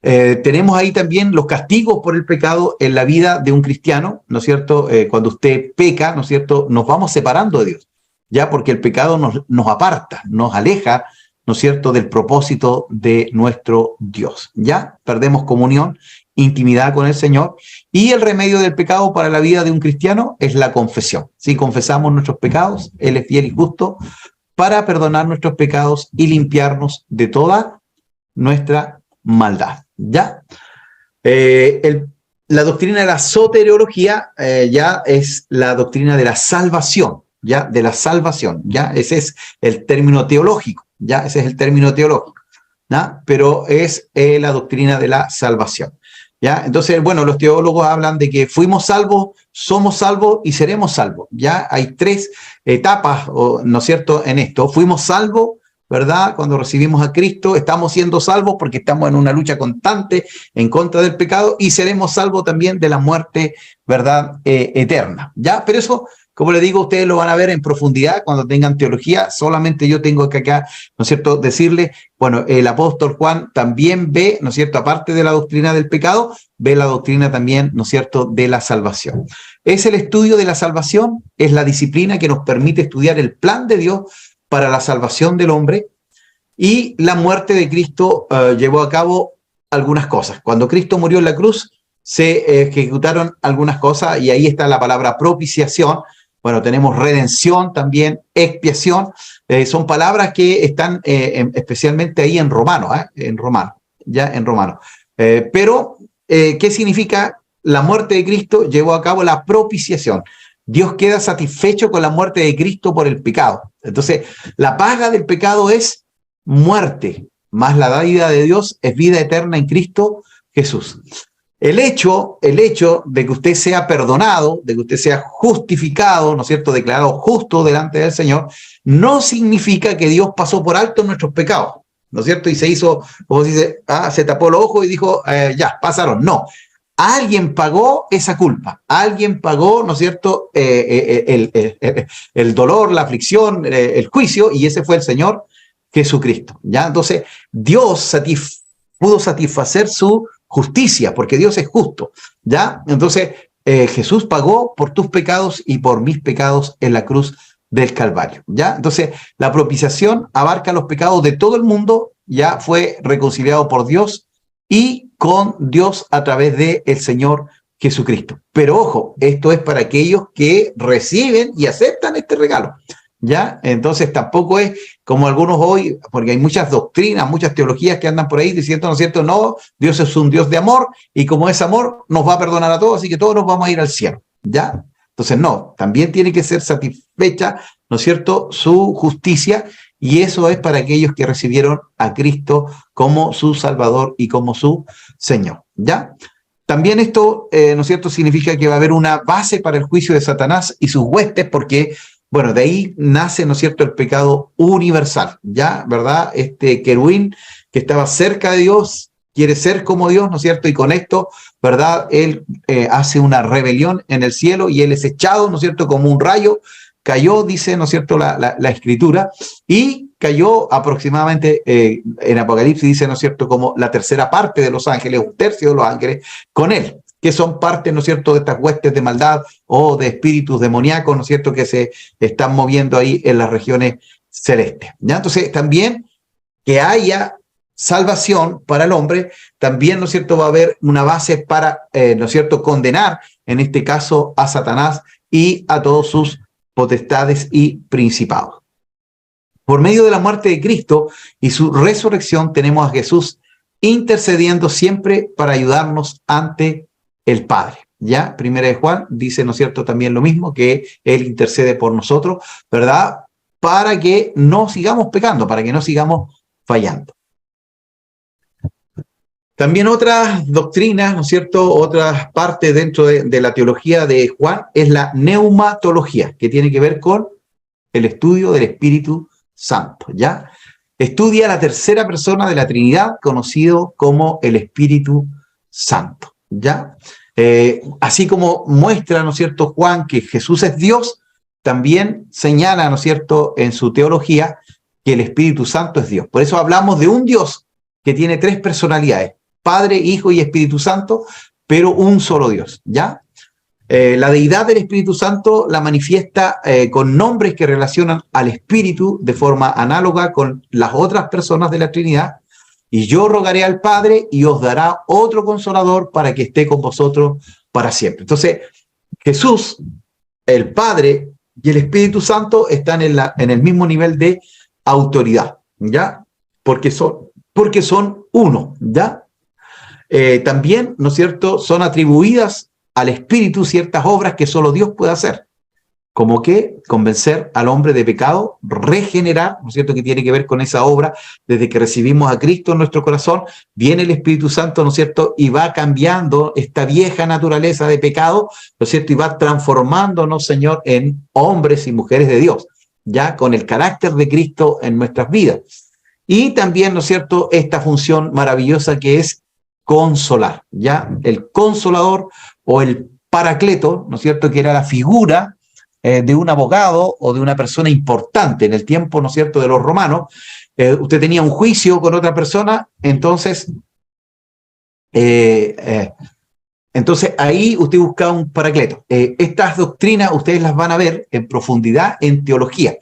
Tenemos ahí también los castigos por el pecado en la vida de un cristiano, ¿no es cierto? Cuando usted peca, ¿no es cierto?, nos vamos separando de Dios, ya, porque el pecado nos aparta, nos aleja, ¿no es cierto?, del propósito de nuestro Dios, ya, perdemos comunión, intimidad con el Señor, y el remedio del pecado para la vida de un cristiano es la confesión. Si confesamos nuestros pecados, Él es fiel y justo para perdonar nuestros pecados y limpiarnos de toda nuestra maldad, ¿ya? La doctrina de la soteriología ya es la doctrina de la salvación, ¿ya? De la salvación, ¿ya? Ese es el término teológico, ¿ya? Ese es el término teológico, ¿ya? Pero es la doctrina de la salvación, ¿ya? Entonces, bueno, los teólogos hablan de que fuimos salvos, somos salvos y seremos salvos, ¿ya? Hay tres etapas, ¿no es cierto?, en esto. Fuimos salvos, ¿verdad? Cuando recibimos a Cristo, estamos siendo salvos porque estamos en una lucha constante en contra del pecado y seremos salvos también de la muerte, ¿verdad?, eterna, ¿ya? Pero eso, como les digo, ustedes lo van a ver en profundidad cuando tengan teología. Solamente yo tengo que acá, ¿no es cierto?, decirle, bueno, el apóstol Juan también ve, ¿no es cierto?, aparte de la doctrina del pecado, ve la doctrina también, ¿no es cierto?, de la salvación. Es el estudio de la salvación, es la disciplina que nos permite estudiar el plan de Dios para la salvación del hombre, y la muerte de Cristo llevó a cabo algunas cosas. Cuando Cristo murió en la cruz, se ejecutaron algunas cosas, y ahí está la palabra propiciación. Bueno, tenemos redención también, expiación, son palabras que están especialmente ahí en Romanos, ya en Romanos. Pero, ¿qué significa? La muerte de Cristo llevó a cabo la propiciación. Dios queda satisfecho con la muerte de Cristo por el pecado. Entonces, la paga del pecado es muerte, más la dádiva de Dios es vida eterna en Cristo Jesús. El hecho de que usted sea perdonado, de que usted sea justificado, ¿no es cierto?, declarado justo delante del Señor, no significa que Dios pasó por alto nuestros pecados, ¿no es cierto? Y se hizo, como se dice, se tapó los ojos y dijo, ya, pasaron. No. Alguien pagó esa culpa, alguien pagó, ¿no es cierto?, el dolor, la aflicción, el juicio, y ese fue el Señor Jesucristo, ¿ya? Entonces, Dios pudo satisfacer su justicia, porque Dios es justo, ¿ya? Entonces, Jesús pagó por tus pecados y por mis pecados en la cruz del Calvario, ¿ya? Entonces, la propiciación abarca los pecados de todo el mundo, ya fue reconciliado por Dios y con Dios a través de el Señor Jesucristo. Pero ojo, esto es para aquellos que reciben y aceptan este regalo, ¿Ya? Entonces tampoco es como algunos hoy, porque hay muchas doctrinas, muchas teologías que andan por ahí diciendo, ¿no es cierto? No, Dios es un Dios de amor y como es amor nos va a perdonar a todos, así que todos nos vamos a ir al cielo, ¿ya? Entonces no, también tiene que ser satisfecha, ¿no es cierto?, su justicia, y eso es para aquellos que recibieron a Cristo como su Salvador y como su Señor, ¿ya? También esto, ¿no es cierto?, significa que va a haber una base para el juicio de Satanás y sus huestes, porque bueno, de ahí nace, ¿no es cierto?, el pecado universal, ¿ya? ¿Verdad? Este querubín que estaba cerca de Dios, quiere ser como Dios, ¿no es cierto? Y con esto, ¿verdad? Él hace una rebelión en el cielo y él es echado, ¿no es cierto?, como un rayo, cayó, dice, ¿no es cierto?, la Escritura, y cayó aproximadamente, en Apocalipsis dice, ¿no es cierto?, como la tercera parte de los ángeles, un tercio de los ángeles, con él, que son parte, ¿no es cierto?, de estas huestes de maldad o de espíritus demoníacos, ¿no es cierto?, que se están moviendo ahí en las regiones celestes. ¿Ya? Entonces, también que haya salvación para el hombre, también, ¿no es cierto?, va a haber una base para, ¿no es cierto?, condenar, en este caso, a Satanás y a todos sus potestades y principados. Por medio de la muerte de Cristo y su resurrección, tenemos a Jesús intercediendo siempre para ayudarnos ante el Padre. Ya, Primera de Juan dice, ¿no es cierto?, también lo mismo, que Él intercede por nosotros, ¿verdad?, para que no sigamos pecando, para que no sigamos fallando. También otras doctrinas, ¿no es cierto?, otras partes dentro de la teología de Juan es la neumatología, que tiene que ver con el estudio del Espíritu Santo, ¿ya? Estudia la tercera persona de la Trinidad, conocido como el Espíritu Santo, ¿ya? Así como muestra, ¿no es cierto?, Juan, que Jesús es Dios, también señala, ¿no es cierto?, en su teología que el Espíritu Santo es Dios. Por eso hablamos de un Dios que tiene tres personalidades, Padre, Hijo y Espíritu Santo, pero un solo Dios, ¿ya? La deidad del Espíritu Santo la manifiesta con nombres que relacionan al Espíritu de forma análoga con las otras personas de la Trinidad. Y yo rogaré al Padre y os dará otro consolador para que esté con vosotros para siempre. Entonces, Jesús, el Padre y el Espíritu Santo están en el mismo nivel de autoridad, ¿ya? Porque son uno, ¿ya? También, ¿no es cierto?, son atribuidas al Espíritu ciertas obras que solo Dios puede hacer, como que convencer al hombre de pecado, regenerar, ¿no es cierto?, que tiene que ver con esa obra. Desde que recibimos a Cristo en nuestro corazón, viene el Espíritu Santo, ¿no es cierto?, y va cambiando esta vieja naturaleza de pecado, ¿no es cierto?, y va transformándonos, Señor, en hombres y mujeres de Dios, ya con el carácter de Cristo en nuestras vidas. Y también, ¿no es cierto?, esta función maravillosa que es consolar, ya el consolador o el paracleto, ¿no es cierto?, que era la figura de un abogado o de una persona importante en el tiempo, ¿no es cierto?, de los romanos. Usted tenía un juicio con otra persona, entonces ahí usted buscaba un paracleto. Estas doctrinas ustedes las van a ver en profundidad en teología.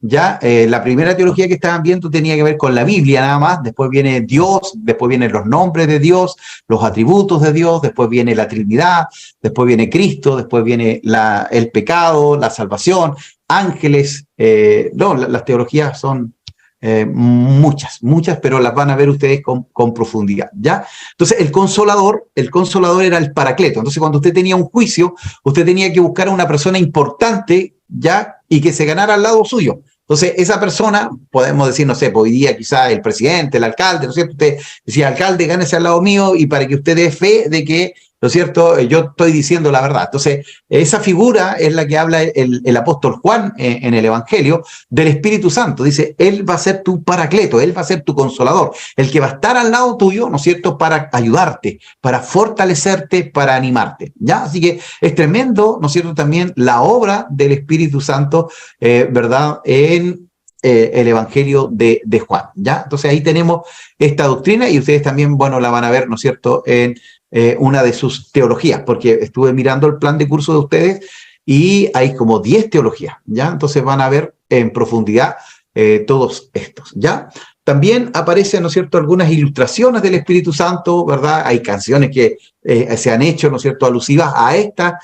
Ya la primera teología que estaban viendo tenía que ver con la Biblia nada más, después viene Dios, después vienen los nombres de Dios, los atributos de Dios, después viene la Trinidad, después viene Cristo, después viene el pecado, la salvación, ángeles. Las teologías son muchas, pero las van a ver ustedes con profundidad, ¿ya? Entonces, el consolador era el paracleto. Entonces, cuando usted tenía un juicio, usted tenía que buscar a una persona importante, ¿ya?, y que se ganara al lado suyo. Entonces, esa persona, podemos decir, no sé, pues hoy día quizá el presidente, el alcalde, ¿no es cierto? Usted decía, alcalde, gánese al lado mío, y para que usted dé fe de que, ¿no es cierto?, yo estoy diciendo la verdad. Entonces, esa figura es la que habla el apóstol Juan en el Evangelio del Espíritu Santo. Dice, Él va a ser tu paracleto, Él va a ser tu consolador, el que va a estar al lado tuyo, ¿no es cierto?, para ayudarte, para fortalecerte, para animarte, ¿ya? Así que es tremendo, ¿no es cierto?, también la obra del Espíritu Santo, ¿verdad?, en el Evangelio de Juan, ¿ya? Entonces ahí tenemos esta doctrina y ustedes también, bueno, la van a ver, ¿no es cierto?, en una de sus teologías, porque estuve mirando el plan de curso de ustedes y hay como 10 teologías, ¿ya? Entonces van a ver en profundidad todos estos, ¿ya? También aparecen, ¿no es cierto?, algunas ilustraciones del Espíritu Santo, ¿verdad? Hay canciones que se han hecho, ¿no es cierto?, alusivas a estas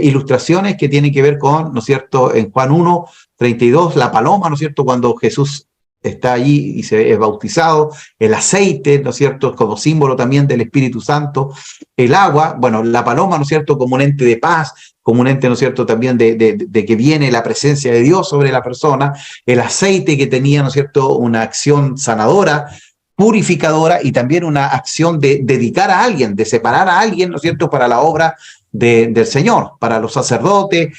ilustraciones que tienen que ver con, ¿no es cierto?, en Juan 1:32, la paloma, ¿no es cierto?, cuando Jesús está allí y se es bautizado, el aceite, ¿no es cierto?, como símbolo también del Espíritu Santo, el agua, bueno, la paloma, ¿no es cierto?, como un ente de paz, como un ente, ¿no es cierto?, también de que viene la presencia de Dios sobre la persona, el aceite que tenía, ¿no es cierto?, una acción sanadora, purificadora y también una acción de dedicar a alguien, de separar a alguien, ¿no es cierto?, para la obra del Señor, para los sacerdotes,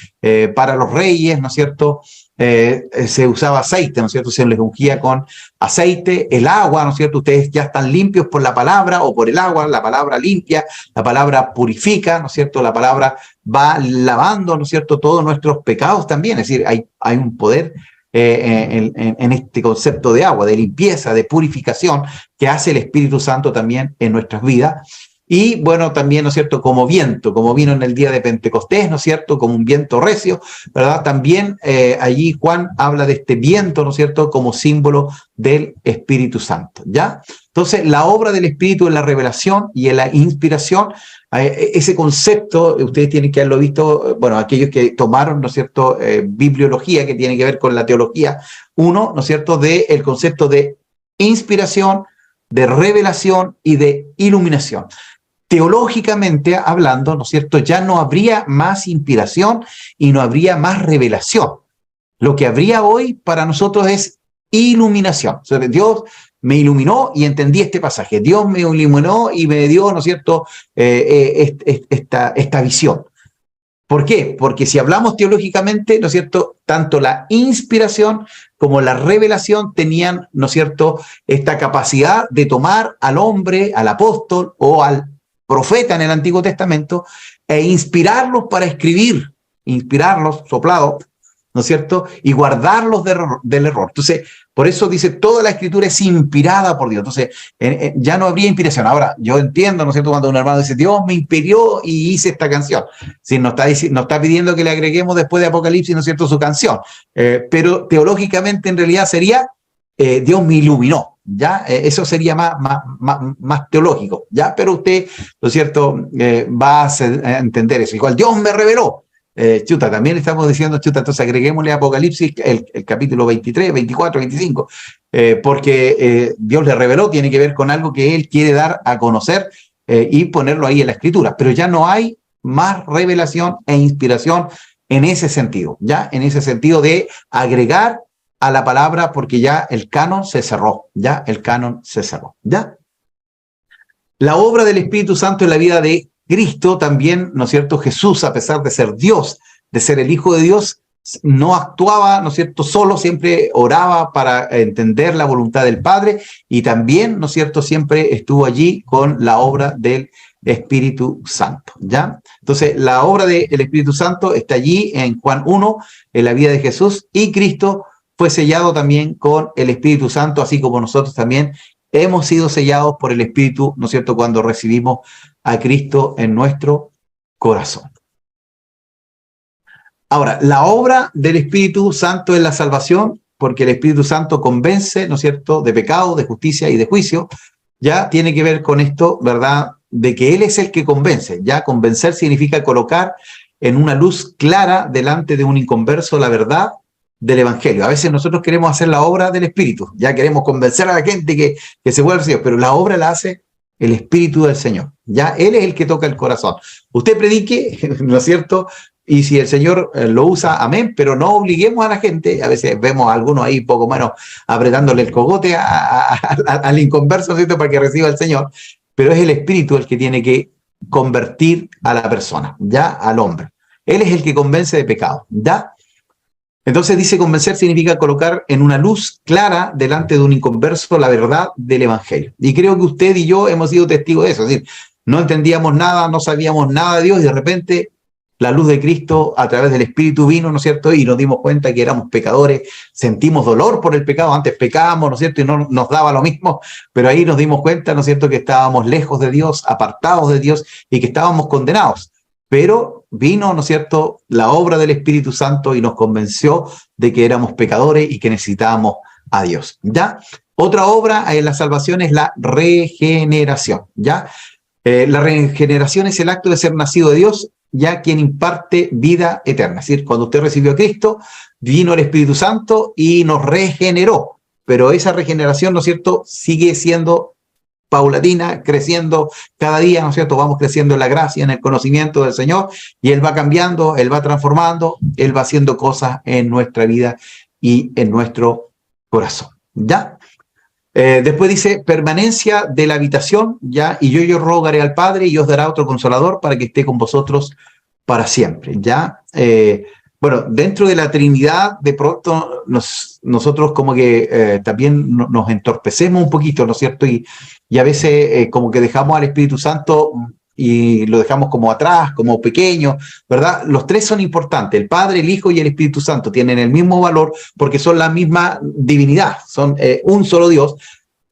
para los reyes, ¿no es cierto?, se usaba aceite, ¿no es cierto?, se les ungía con aceite, el agua, ¿no es cierto?, ustedes ya están limpios por la palabra o por el agua, la palabra limpia, la palabra purifica, ¿no es cierto?, la palabra va lavando, ¿no es cierto?, todos nuestros pecados también, es decir, hay un poder en este concepto de agua, de limpieza, de purificación, que hace el Espíritu Santo también en nuestras vidas. Y bueno, también, ¿no es cierto?, como viento, como vino en el día de Pentecostés, ¿no es cierto?, como un viento recio, ¿verdad? También allí Juan habla de este viento, ¿no es cierto?, como símbolo del Espíritu Santo, ¿ya? Entonces, la obra del Espíritu en la revelación y en la inspiración, ese concepto, ustedes tienen que haberlo visto, bueno, aquellos que tomaron, ¿no es cierto?, bibliología, que tiene que ver con la teología, ¿no es cierto?, del concepto de inspiración, de revelación y de iluminación. Teológicamente hablando, ¿no es cierto?, ya no habría más inspiración y no habría más revelación. Lo que habría hoy para nosotros es iluminación. O sea, Dios me iluminó y entendí este pasaje. Dios me iluminó y me dio, ¿no es cierto?, esta visión. ¿Por qué? Porque si hablamos teológicamente, ¿no es cierto?, tanto la inspiración como la revelación tenían, ¿no es cierto?, esta capacidad de tomar al hombre, al apóstol o al profeta en el Antiguo Testamento e inspirarlos para escribir, inspirarlos, soplados, ¿no es cierto?, y guardarlos del error. Entonces, por eso dice, toda la Escritura es inspirada por Dios. Entonces, ya no habría inspiración. Ahora, yo entiendo, ¿no es cierto?, cuando un hermano dice, Dios me inspiró y hice esta canción. Sí, nos está pidiendo que le agreguemos después de Apocalipsis, ¿no es cierto?, su canción. Pero teológicamente, en realidad, sería, Dios me iluminó. ¿Ya? Eso sería más teológico, ¿ya? Pero usted, ¿no es cierto?, va a entender eso. Igual, Dios me reveló. También estamos diciendo, entonces agreguémosle a Apocalipsis el capítulo 23, 24, 25, porque Dios le reveló, tiene que ver con algo que Él quiere dar a conocer y ponerlo ahí en la Escritura. Pero ya no hay más revelación e inspiración en ese sentido, ¿ya? En ese sentido de agregar a la palabra, porque ya el canon se cerró, ¿ya? El canon se cerró, ¿ya? La obra del Espíritu Santo en la vida de Cristo también, ¿no es cierto? Jesús, a pesar de ser Dios, de ser el Hijo de Dios, no actuaba, ¿no es cierto?, solo, siempre oraba para entender la voluntad del Padre y también, ¿no es cierto?, siempre estuvo allí con la obra del Espíritu Santo, ¿ya? Entonces, la obra del Espíritu Santo está allí en Juan 1, en la vida de Jesús, y Cristo fue sellado también con el Espíritu Santo, así como nosotros también hemos sido sellados por el Espíritu, ¿no es cierto?, cuando recibimos a Cristo en nuestro corazón. Ahora, la obra del Espíritu Santo es la salvación, porque el Espíritu Santo convence, ¿no es cierto?, de pecado, de justicia y de juicio. Ya tiene que ver con esto, ¿verdad?, de que Él es el que convence. Ya convencer significa colocar en una luz clara delante de un inconverso la verdad del Evangelio. A veces nosotros queremos hacer la obra del Espíritu, ya queremos convencer a la gente que se vuelva al Señor, pero la obra la hace el Espíritu del Señor. Ya Él es el que toca el corazón. Usted predique, ¿no es cierto?, y si el Señor lo usa, amén, pero no obliguemos a la gente. A veces vemos a algunos ahí poco menos apretándole el cogote al inconverso, ¿cierto?, para que reciba el Señor, pero es el Espíritu el que tiene que convertir a la persona, ya al hombre. Él es el que convence de pecado, ¿ya? Entonces dice, convencer significa colocar en una luz clara delante de un inconverso la verdad del Evangelio. Y creo que usted y yo hemos sido testigos de eso. Es decir, no entendíamos nada, no sabíamos nada de Dios y de repente la luz de Cristo a través del Espíritu vino, ¿no es cierto? Y nos dimos cuenta que éramos pecadores, sentimos dolor por el pecado, antes pecábamos, ¿no es cierto? Y no nos daba lo mismo, pero ahí nos dimos cuenta, ¿no es cierto?, que estábamos lejos de Dios, apartados de Dios y que estábamos condenados. Pero vino, ¿no es cierto?, la obra del Espíritu Santo y nos convenció de que éramos pecadores y que necesitábamos a Dios, ¿ya? Otra obra en la salvación es la regeneración, ¿ya? La regeneración es el acto de ser nacido de Dios, ya quien imparte vida eterna. Es decir, cuando usted recibió a Cristo, vino el Espíritu Santo y nos regeneró. Pero esa regeneración, ¿no es cierto?, sigue siendo paulatina, creciendo cada día, ¿no es cierto? Vamos creciendo en la gracia, en el conocimiento del Señor, y Él va cambiando, Él va transformando, Él va haciendo cosas en nuestra vida y en nuestro corazón. ¿Ya? Después dice, permanencia de la habitación, ¿ya? Y yo rogaré al Padre y os dará otro consolador para que esté con vosotros para siempre, ¿ya? Bueno, dentro de la Trinidad, de pronto nosotros como que también nos entorpecemos un poquito, ¿no es cierto? Y a veces como que dejamos al Espíritu Santo y lo dejamos como atrás, como pequeño, ¿verdad? Los tres son importantes, el Padre, el Hijo y el Espíritu Santo tienen el mismo valor porque son la misma divinidad, son un solo Dios,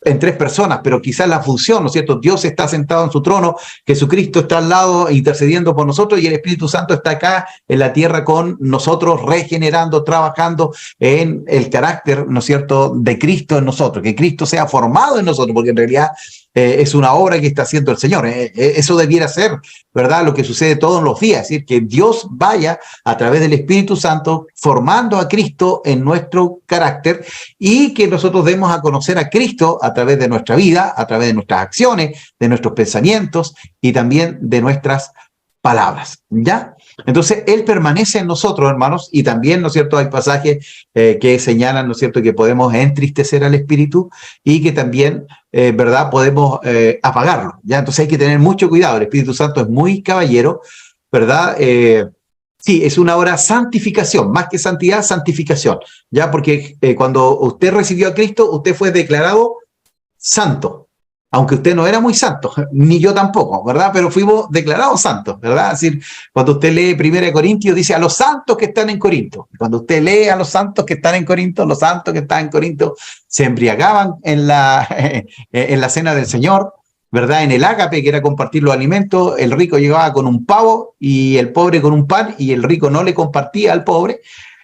en tres personas, pero quizás la función, ¿no es cierto? Dios está sentado en su trono, Jesucristo está al lado intercediendo por nosotros y el Espíritu Santo está acá en la tierra con nosotros, regenerando, trabajando en el carácter, ¿no es cierto?, de Cristo en nosotros, que Cristo sea formado en nosotros, porque en realidad es una obra que está haciendo el Señor. Eso debiera ser, ¿verdad?, lo que sucede todos los días, es decir, que Dios vaya a través del Espíritu Santo formando a Cristo en nuestro carácter y que nosotros demos a conocer a Cristo a través de nuestra vida, a través de nuestras acciones, de nuestros pensamientos y también de nuestras palabras, ¿ya? Entonces, Él permanece en nosotros, hermanos, y también, ¿no es cierto?, hay pasajes que señalan, ¿no es cierto?, que podemos entristecer al Espíritu y que también, ¿verdad?, podemos apagarlo, ¿ya? Entonces hay que tener mucho cuidado, el Espíritu Santo es muy caballero, ¿verdad? Sí, es una obra santificación, más que santidad, santificación, ¿ya? Porque cuando usted recibió a Cristo, usted fue declarado santo, aunque usted no era muy santo, ni yo tampoco, ¿verdad? Pero fuimos declarados santos, ¿verdad? Es decir, cuando usted lee 1 Corintios, dice a los santos que están en Corinto. Cuando usted lee a los santos que están en Corinto, los santos que están en Corinto se embriagaban en la cena del Señor, ¿verdad? En el ágape, que era compartir los alimentos, el rico llegaba con un pavo y el pobre con un pan, y el rico no le compartía al pobre.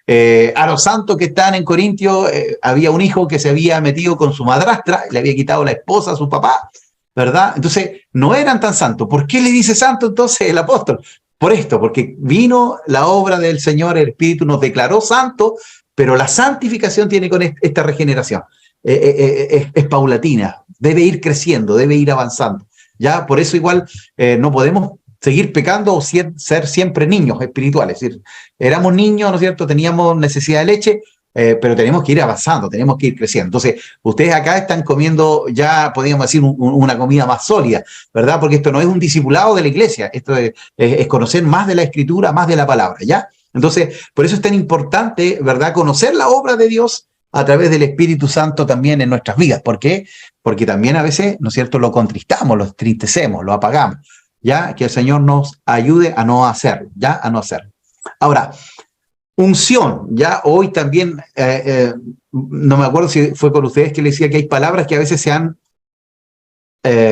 A los santos que están en Corintios, había un hijo que se había metido con su madrastra, le había quitado la esposa a su papá, ¿verdad? Entonces, no eran tan santos. ¿Por qué le dice santo entonces el apóstol? Por esto, porque vino la obra del Señor, el Espíritu nos declaró santos, pero la santificación tiene con esta regeneración. Es paulatina, debe ir creciendo, debe ir avanzando. Ya, por eso igual no podemos seguir pecando o ser siempre niños espirituales. Es decir, éramos niños, ¿no es cierto?, teníamos necesidad de leche, pero tenemos que ir avanzando, tenemos que ir creciendo. Entonces, ustedes acá están comiendo ya, podríamos decir, una comida más sólida, ¿verdad? Porque esto no es un discipulado de la iglesia, esto es conocer más de la Escritura, más de la palabra, ¿ya? Entonces, por eso es tan importante, ¿verdad?, conocer la obra de Dios a través del Espíritu Santo también en nuestras vidas. ¿Por qué? Porque también a veces, ¿no es cierto?, lo contristamos, lo entristecemos, lo apagamos. ¿Ya? Que el Señor nos ayude a no hacerlo, ¿ya? A no hacerlo. Ahora, unción, ¿ya? Hoy también, no me acuerdo si fue con ustedes que le decía que hay palabras que a veces se han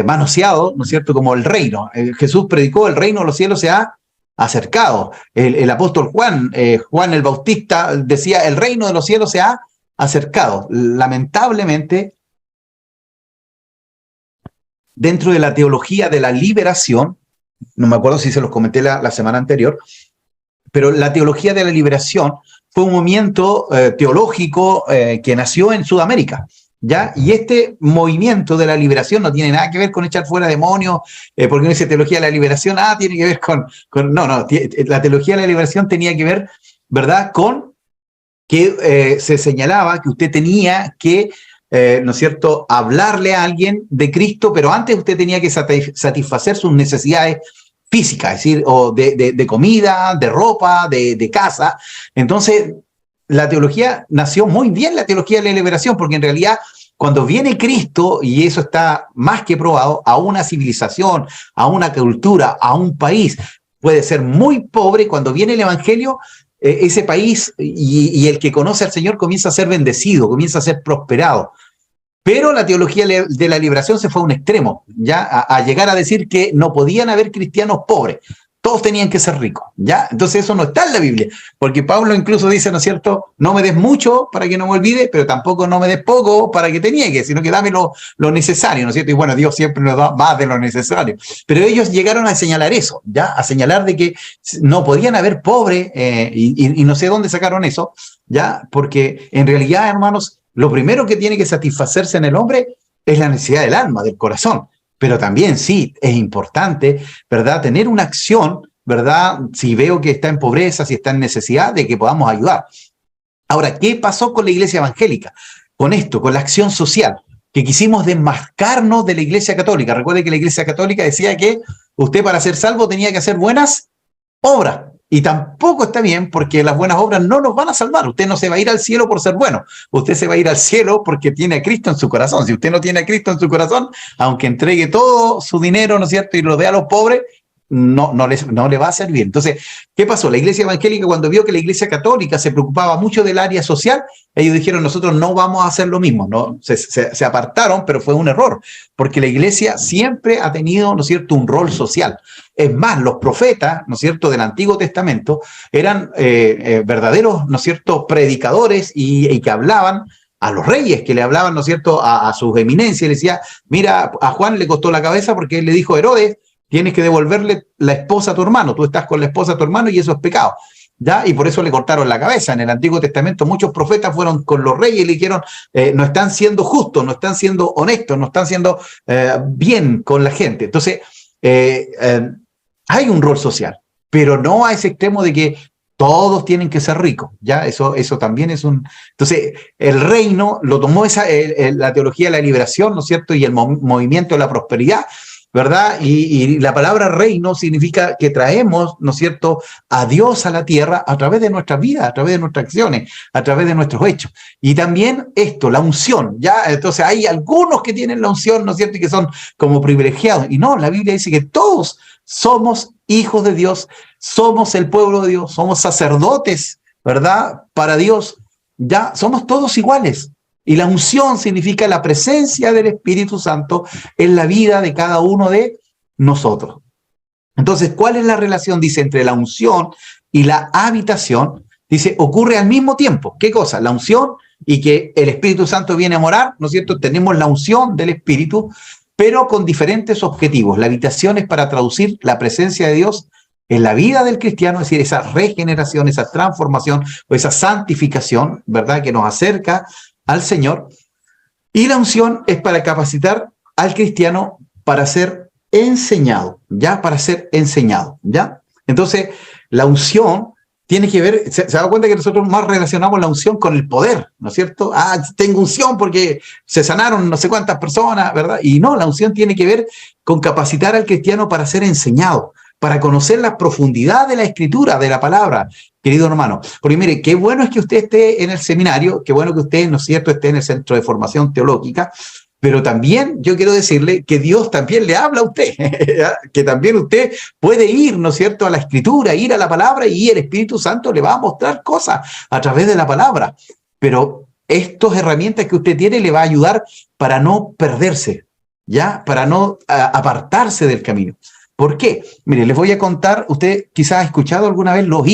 manoseado, ¿no es cierto?, como el reino. Jesús predicó, el reino de los cielos se ha acercado. El apóstol Juan, Juan el Bautista, decía, el reino de los cielos se ha acercado. Lamentablemente, dentro de la teología de la liberación, no me acuerdo si se los comenté la semana anterior, pero la teología de la liberación fue un movimiento teológico que nació en Sudamérica, ¿ya? Y este movimiento de la liberación no tiene nada que ver con echar fuera demonios, porque no dice teología de la liberación, tiene que ver con no, la teología de la liberación tenía que ver, ¿verdad?, con que se señalaba que usted tenía que ¿no es cierto?, hablarle a alguien de Cristo, pero antes usted tenía que satisfacer sus necesidades físicas, es decir, o de comida, de ropa, de casa. Entonces, la teología nació muy bien, la teología de la liberación, porque en realidad, cuando viene Cristo, y eso está más que probado, a una civilización, a una cultura, a un país, puede ser muy pobre, cuando viene el Evangelio, ese país y el que conoce al Señor comienza a ser bendecido, comienza a ser prosperado. Pero la teología de la liberación se fue a un extremo, ya a llegar a decir que no podían haber cristianos pobres. todos tenían que ser ricos, ¿ya? Entonces eso no está en la Biblia, porque Pablo incluso dice, ¿no es cierto?, no me des mucho para que no me olvide, pero tampoco no me des poco para que te niegue, sino que dame lo necesario, ¿no es cierto? Y bueno, Dios siempre nos da más de lo necesario. Pero ellos llegaron a señalar eso, ¿ya? A señalar de que no podían haber pobres, y no sé dónde sacaron eso, ¿ya? Porque en realidad, hermanos, lo primero que tiene que satisfacerse en el hombre es la necesidad del alma, del corazón. Pero también sí, es importante, ¿verdad?, tener una acción, ¿verdad?, si veo que está en pobreza, si está en necesidad, de que podamos ayudar. Ahora, ¿qué pasó con la iglesia evangélica? Con esto, con la acción social, que quisimos desmarcarnos de la iglesia católica. Recuerde que la iglesia católica decía que usted para ser salvo tenía que hacer buenas obras. Y tampoco está bien, porque las buenas obras no nos van a salvar. Usted no se va a ir al cielo por ser bueno. Usted se va a ir al cielo porque tiene a Cristo en su corazón. Si usted no tiene a Cristo en su corazón, aunque entregue todo su dinero, ¿no es cierto?, y lo dé a los pobres, no le va a servir. Entonces, ¿qué pasó? La iglesia evangélica, cuando vio que la iglesia católica se preocupaba mucho del área social, ellos dijeron, nosotros no vamos a hacer lo mismo, ¿no? Se apartaron, pero fue un error, porque la iglesia siempre ha tenido, ¿no es cierto?, un rol social. Es más, los profetas, ¿no es cierto?, del Antiguo Testamento eran verdaderos, ¿no es cierto?, predicadores y que hablaban a los reyes, que le hablaban, ¿no es cierto?, a sus eminencias. Le decía, mira, a Juan le costó la cabeza porque él le dijo a Herodes, tienes que devolverle la esposa a tu hermano, tú estás con la esposa de tu hermano y eso es pecado, ¿ya? Y por eso le cortaron la cabeza. En el Antiguo Testamento muchos profetas fueron con los reyes y le dijeron, no están siendo justos, no están siendo honestos, no están siendo bien con la gente. Entonces, hay un rol social, pero no a ese extremo de que todos tienen que ser ricos, ¿ya? Eso también es un... Entonces, el reino lo tomó la teología de la liberación, ¿no es cierto?, y el movimiento de la prosperidad, ¿verdad? Y la palabra reino significa que traemos, ¿no es cierto?, a Dios a la tierra a través de nuestras vidas, a través de nuestras acciones, a través de nuestros hechos. Y también esto, la unción, ¿ya? Entonces hay algunos que tienen la unción, ¿no es cierto?, y que son como privilegiados. Y no, la Biblia dice que todos somos hijos de Dios, somos el pueblo de Dios, somos sacerdotes, ¿verdad?, para Dios, ya somos todos iguales. Y la unción significa la presencia del Espíritu Santo en la vida de cada uno de nosotros. Entonces, ¿cuál es la relación? Dice, entre la unción y la habitación. Dice, ocurre al mismo tiempo. ¿Qué cosa? La unción y que el Espíritu Santo viene a morar, ¿no es cierto? Tenemos la unción del Espíritu, pero con diferentes objetivos. La habitación es para traducir la presencia de Dios en la vida del cristiano, es decir, esa regeneración, esa transformación o esa santificación, ¿verdad?, que nos acerca al Señor. Y la unción es para capacitar al cristiano para ser enseñado, ¿ya? Para ser enseñado, ¿ya? Entonces, la unción tiene que ver, se da cuenta que nosotros más relacionamos la unción con el poder, ¿no es cierto? Ah, tengo unción porque se sanaron no sé cuántas personas, ¿verdad? Y no, la unción tiene que ver con capacitar al cristiano para ser enseñado, para conocer la profundidad de la escritura, de la palabra, querido hermano. Porque mire, qué bueno es que usted esté en el seminario, qué bueno que usted, ¿no es cierto?, esté en el centro de formación teológica, pero también yo quiero decirle que Dios también le habla a usted, que también usted puede ir, ¿no es cierto?, a la escritura, ir a la palabra, y el Espíritu Santo le va a mostrar cosas a través de la palabra. Pero estas herramientas que usted tiene le va a ayudar para no perderse, ¿ya? Para no apartarse del camino. ¿Por qué? Mire, les voy a contar, usted quizás ha escuchado alguna vez los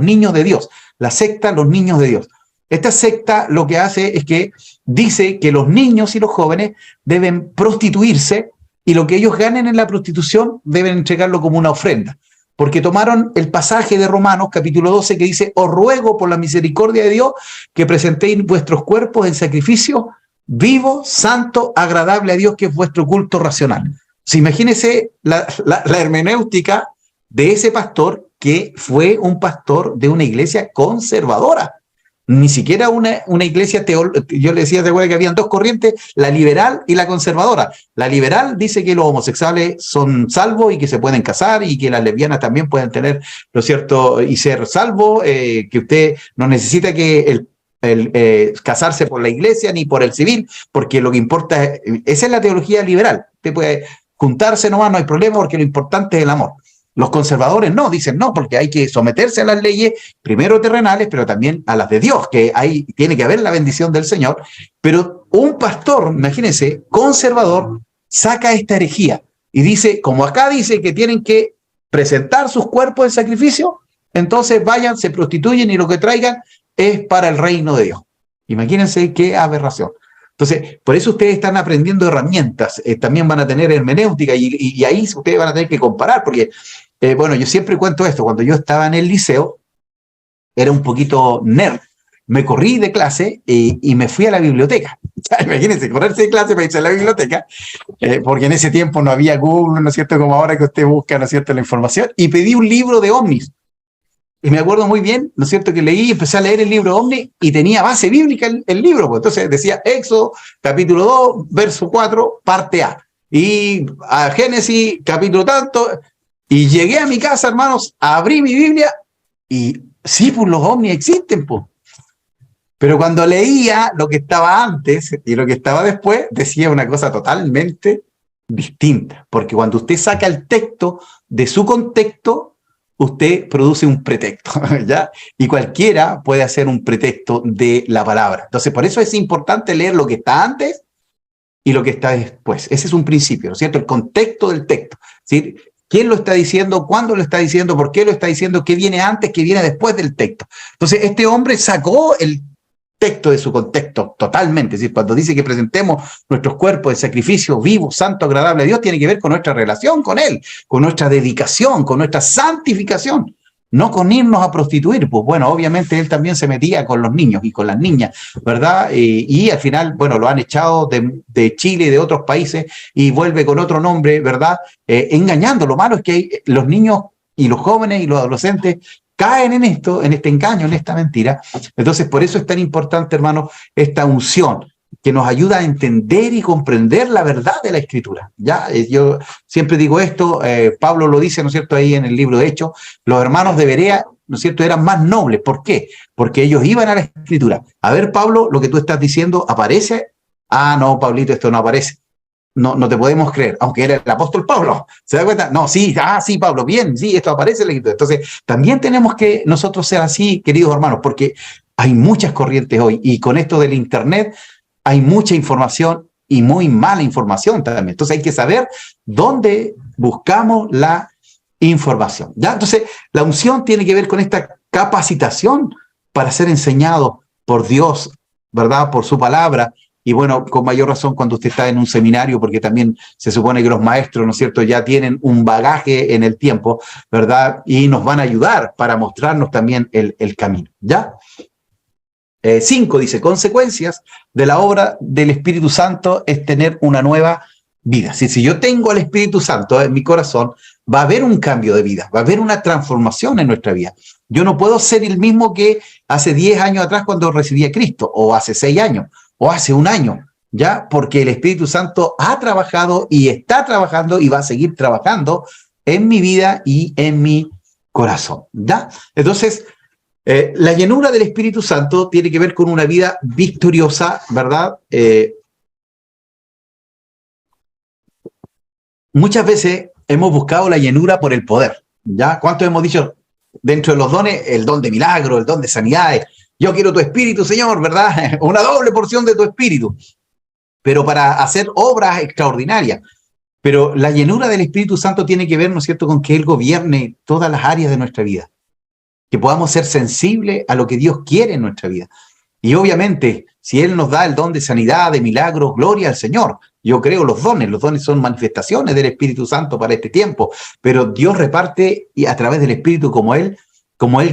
niños de Dios, la secta Los Niños de Dios. Esta secta lo que hace es que dice que los niños y los jóvenes deben prostituirse y lo que ellos ganen en la prostitución deben entregarlo como una ofrenda. Porque tomaron el pasaje de Romanos, capítulo 12, que dice, os ruego por la misericordia de Dios que presentéis vuestros cuerpos en sacrificio vivo, santo, agradable a Dios, que es vuestro culto racional. Imagínense la hermenéutica de ese pastor que fue un pastor de una iglesia conservadora. Ni siquiera una iglesia yo le decía, que habían dos corrientes, la liberal y la conservadora. La liberal dice que los homosexuales son salvos y que se pueden casar y que las lesbianas también pueden tener, ¿no es cierto?, y ser salvos, que usted no necesita que casarse por la iglesia ni por el civil, porque lo que importa esa es la teología liberal. Usted puede juntarse nomás, no hay problema, porque lo importante es el amor. Los conservadores no, dicen no, porque hay que someterse a las leyes, primero terrenales, pero también a las de Dios, que ahí tiene que haber la bendición del Señor. Pero un pastor, imagínense, conservador, saca esta herejía y dice, como acá dice que tienen que presentar sus cuerpos en sacrificio, entonces vayan, se prostituyen y lo que traigan es para el reino de Dios. Imagínense qué aberración. Entonces, por eso ustedes están aprendiendo herramientas, también van a tener hermenéutica y ahí ustedes van a tener que comparar, porque, bueno, yo siempre cuento esto, cuando yo estaba en el liceo, era un poquito nerd, me corrí de clase y me fui a la biblioteca. Imagínense, correrse de clase para irse a la biblioteca, porque en ese tiempo no había Google, ¿no es cierto?, como ahora que usted busca, ¿no es cierto?, la información, y pedí un libro de ovnis. Y me acuerdo muy bien, ¿no es cierto?, que leí, empecé a leer el libro ovni y tenía base bíblica el libro, pues entonces decía Éxodo, capítulo 2, verso 4, parte A. Y a Génesis, capítulo tanto, y llegué a mi casa, hermanos, abrí mi Biblia y sí, pues los ovnis existen, pues. Pero cuando leía lo que estaba antes y lo que estaba después, decía una cosa totalmente distinta. Porque cuando usted saca el texto de su contexto, usted produce un pretexto, ¿ya? Y cualquiera puede hacer un pretexto de la palabra. Entonces, por eso es importante leer lo que está antes y lo que está después. Ese es un principio, ¿no es cierto? El contexto del texto. ¿Sí? ¿Quién lo está diciendo? ¿Cuándo lo está diciendo? ¿Por qué lo está diciendo? ¿Qué viene antes? ¿Qué viene después del texto? Entonces, este hombre sacó el texto de su contexto totalmente. Es decir, cuando dice que presentemos nuestros cuerpos de sacrificio vivo, santo, agradable a Dios, tiene que ver con nuestra relación con Él, con nuestra dedicación, con nuestra santificación, no con irnos a prostituir. Pues bueno, obviamente él también se metía con los niños y con las niñas, ¿verdad? Y al final, bueno, lo han echado de Chile y de otros países y vuelve con otro nombre, ¿verdad? Engañando. Lo malo es que los niños y los jóvenes y los adolescentes caen en esto, en este engaño, en esta mentira. Entonces, por eso es tan importante, hermano, esta unción que nos ayuda a entender y comprender la verdad de la Escritura. ¿Ya? Yo siempre digo esto, Pablo lo dice, ¿no es cierto?, ahí en el libro de Hechos, los hermanos de Berea, ¿no es cierto?, eran más nobles. ¿Por qué? Porque ellos iban a la Escritura. A ver, Pablo, lo que tú estás diciendo, ¿aparece? Ah, no, Pablito, esto no aparece. No te podemos creer, aunque era el apóstol Pablo. ¿Se da cuenta? No, sí, sí, Pablo, bien, sí, esto aparece en la Escritura. Entonces, también tenemos que nosotros ser así, queridos hermanos, porque hay muchas corrientes hoy, y con esto del Internet hay mucha información y muy mala información también. Entonces, hay que saber dónde buscamos la información. ¿Ya? Entonces, la unción tiene que ver con esta capacitación para ser enseñado por Dios, ¿verdad? Por su palabra. Y bueno, con mayor razón cuando usted está en un seminario, porque también se supone que los maestros, ¿no es cierto?, ya tienen un bagaje en el tiempo, ¿verdad? Y nos van a ayudar para mostrarnos también el camino, ¿ya? 5 dice, consecuencias de la obra del Espíritu Santo es tener una nueva vida. Si yo tengo al Espíritu Santo en mi corazón, va a haber un cambio de vida, va a haber una transformación en nuestra vida. Yo no puedo ser el mismo que hace 10 años atrás cuando recibí a Cristo, o hace 6 años, o hace un año, ¿ya? Porque el Espíritu Santo ha trabajado y está trabajando y va a seguir trabajando en mi vida y en mi corazón, ¿ya? Entonces, la llenura del Espíritu Santo tiene que ver con una vida victoriosa, ¿verdad? Muchas veces hemos buscado la llenura por el poder, ¿ya? ¿Cuántos hemos dicho dentro de los dones? El don de milagro, el don de sanidades. Yo quiero tu espíritu, Señor, ¿verdad? Una doble porción de tu espíritu, pero para hacer obras extraordinarias. Pero la llenura del Espíritu Santo tiene que ver, ¿no es cierto?, con que Él gobierne todas las áreas de nuestra vida, que podamos ser sensibles a lo que Dios quiere en nuestra vida. Y obviamente, si Él nos da el don de sanidad, de milagros, gloria al Señor. Yo creo los dones son manifestaciones del Espíritu Santo para este tiempo, pero Dios reparte a través del Espíritu como Él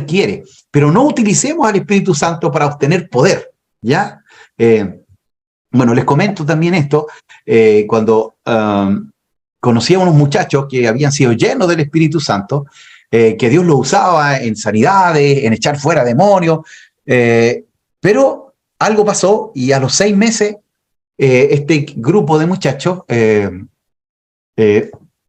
quiere. Pero no utilicemos al Espíritu Santo para obtener poder, ¿ya? Bueno, les comento también esto, cuando conocí a unos muchachos que habían sido llenos del Espíritu Santo, que Dios los usaba en sanidades, en echar fuera demonios, pero algo pasó y a los 6 meses este grupo de muchachos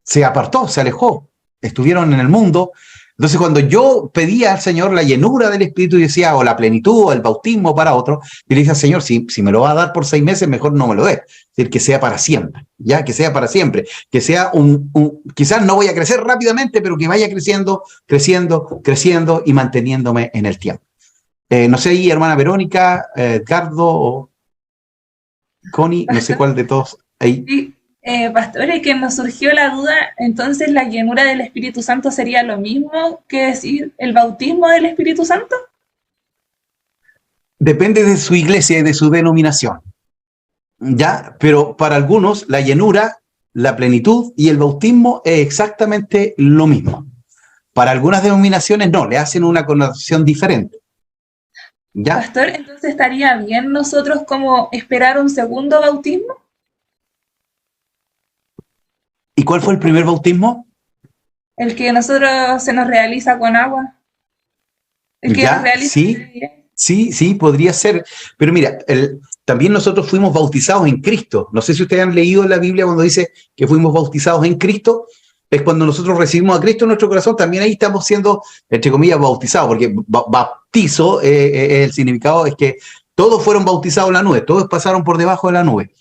se apartó, se alejó, estuvieron en el mundo. Entonces, cuando yo pedía al Señor la llenura del Espíritu, y decía, o la plenitud, o el bautismo para otro, y le dije al Señor, si me lo va a dar por 6 meses, mejor no me lo dé. Es decir, que sea para siempre, ya, que sea para siempre, que sea quizás no voy a crecer rápidamente, pero que vaya creciendo, creciendo, creciendo y manteniéndome en el tiempo. No sé, ahí, hermana Verónica, Edgardo, o Connie, no sé cuál de todos ahí. Sí, Pastor, es que nos surgió la duda, entonces la llenura del Espíritu Santo sería lo mismo que decir el bautismo del Espíritu Santo. Depende de su iglesia y de su denominación, ¿ya? Pero para algunos la llenura, la plenitud y el bautismo es exactamente lo mismo. Para algunas denominaciones no, le hacen una connotación diferente, ¿ya? Pastor, entonces estaría bien nosotros como esperar un segundo bautismo. ¿Y cuál fue el primer bautismo? El que nosotros se nos realiza con agua. El que nos realiza. Sí, podría ser. Pero mira, también nosotros fuimos bautizados en Cristo. No sé si ustedes han leído en la Biblia cuando dice que fuimos bautizados en Cristo. Es cuando nosotros recibimos a Cristo en nuestro corazón, también ahí estamos siendo, entre comillas, bautizados, porque bautizo, el significado es que todos fueron bautizados en la nube, todos pasaron por debajo de la nube.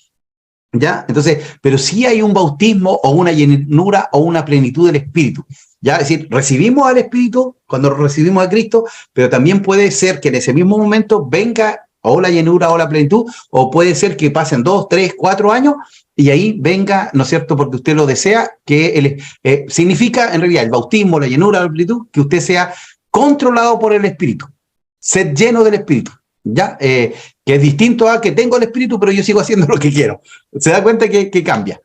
¿Ya? Entonces, pero sí hay un bautismo o una llenura o una plenitud del Espíritu. ¿Ya? Es decir, recibimos al Espíritu cuando recibimos a Cristo, pero también puede ser que en ese mismo momento venga o la llenura o la plenitud, o puede ser que pasen 2, 3, 4 años y ahí venga, ¿no es cierto?, porque usted lo desea, que significa en realidad el bautismo, la llenura, la plenitud, que usted sea controlado por el Espíritu, ser lleno del Espíritu. ¿Ya? Que es distinto a que tengo el Espíritu, pero yo sigo haciendo lo que quiero. ¿Se da cuenta que cambia?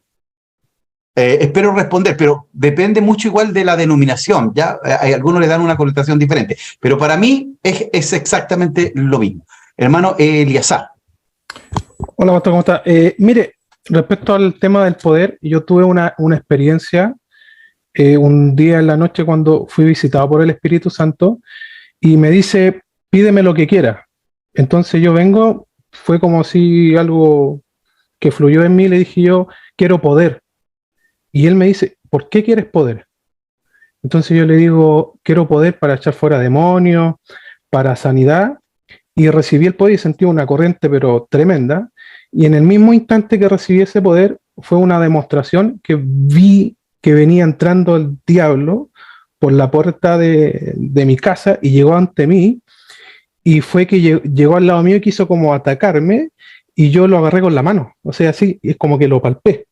Espero responder, pero depende mucho igual de la denominación. ¿Ya? Algunos le dan una connotación diferente, pero para mí es exactamente lo mismo. Hermano Eliazar. Hola, Pastor, ¿cómo está? Mire, respecto al tema del poder, yo tuve una experiencia un día en la noche cuando fui visitado por el Espíritu Santo y me dice, pídeme lo que quieras. Entonces yo vengo, fue como si algo que fluyó en mí, le dije yo, quiero poder. Y él me dice, ¿por qué quieres poder? Entonces yo le digo, quiero poder para echar fuera demonios, para sanidad, y recibí el poder y sentí una corriente pero tremenda, y en el mismo instante que recibí ese poder, fue una demostración que vi que venía entrando el diablo por la puerta de mi casa y llegó ante mí, y fue que llegó al lado mío y quiso como atacarme y yo lo agarré con la mano, o sea, así, es como que lo palpé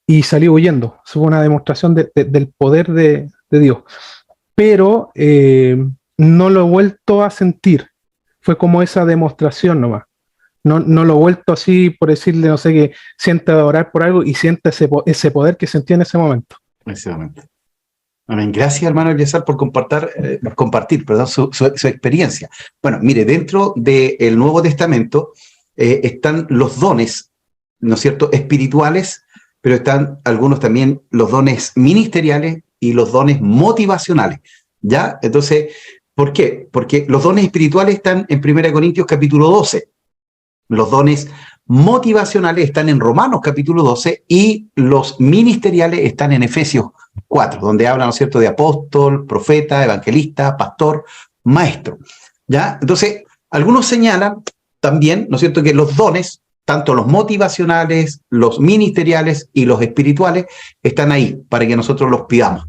y salí huyendo. Fue una demostración del poder de Dios, pero no lo he vuelto a sentir, fue como esa demostración nomás, no lo he vuelto así por decirle, no sé, que siente orar por algo y siente ese poder que sentí en ese momento. Exactamente. Amén. Gracias, hermano Eliazar, por compartir su experiencia. Bueno, mire, dentro del Nuevo Testamento están los dones, ¿no es cierto?, espirituales, pero están algunos también los dones ministeriales y los dones motivacionales, ¿ya? Entonces, ¿por qué? Porque los dones espirituales están en 1 Corintios capítulo 12, los dones motivacionales están en Romanos capítulo 12 y los ministeriales están en Efesios 4, donde habla, ¿no es cierto?, de apóstol, profeta, evangelista, pastor, maestro. ¿Ya? Entonces, algunos señalan también, ¿no es cierto?, que los dones, tanto los motivacionales, los ministeriales y los espirituales, están ahí para que nosotros los pidamos.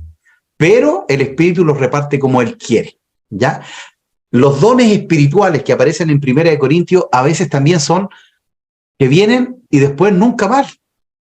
Pero el Espíritu los reparte como Él quiere. ¿Ya? Los dones espirituales que aparecen en 1 Corintios a veces también son que vienen y después nunca más.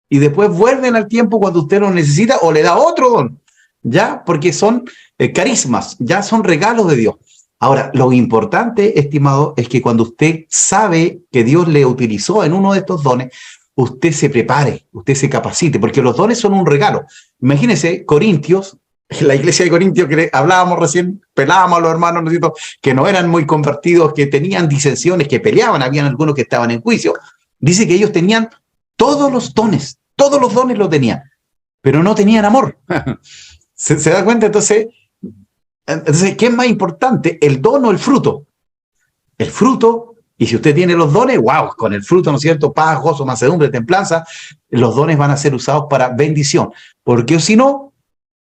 Y después vuelven al tiempo cuando usted los necesita o le da otro don, ¿ya? Porque son carismas, ya son regalos de Dios. Ahora, lo importante, estimado, es que cuando usted sabe que Dios le utilizó en uno de estos dones, usted se prepare, usted se capacite, porque los dones son un regalo. Imagínense, Corintios, la iglesia de Corintios que hablábamos recién, pelábamos a los hermanos, ¿no es cierto?, que no eran muy convertidos, que tenían disensiones, que peleaban, habían algunos que estaban en juicio. Dice que ellos tenían todos los dones los tenían, pero no tenían amor. ¿Se da cuenta? Entonces, ¿qué es más importante, el don o el fruto? El fruto, y si usted tiene los dones, wow, con el fruto, ¿no es cierto?, paz, gozo, mansedumbre, templanza, los dones van a ser usados para bendición, porque si no,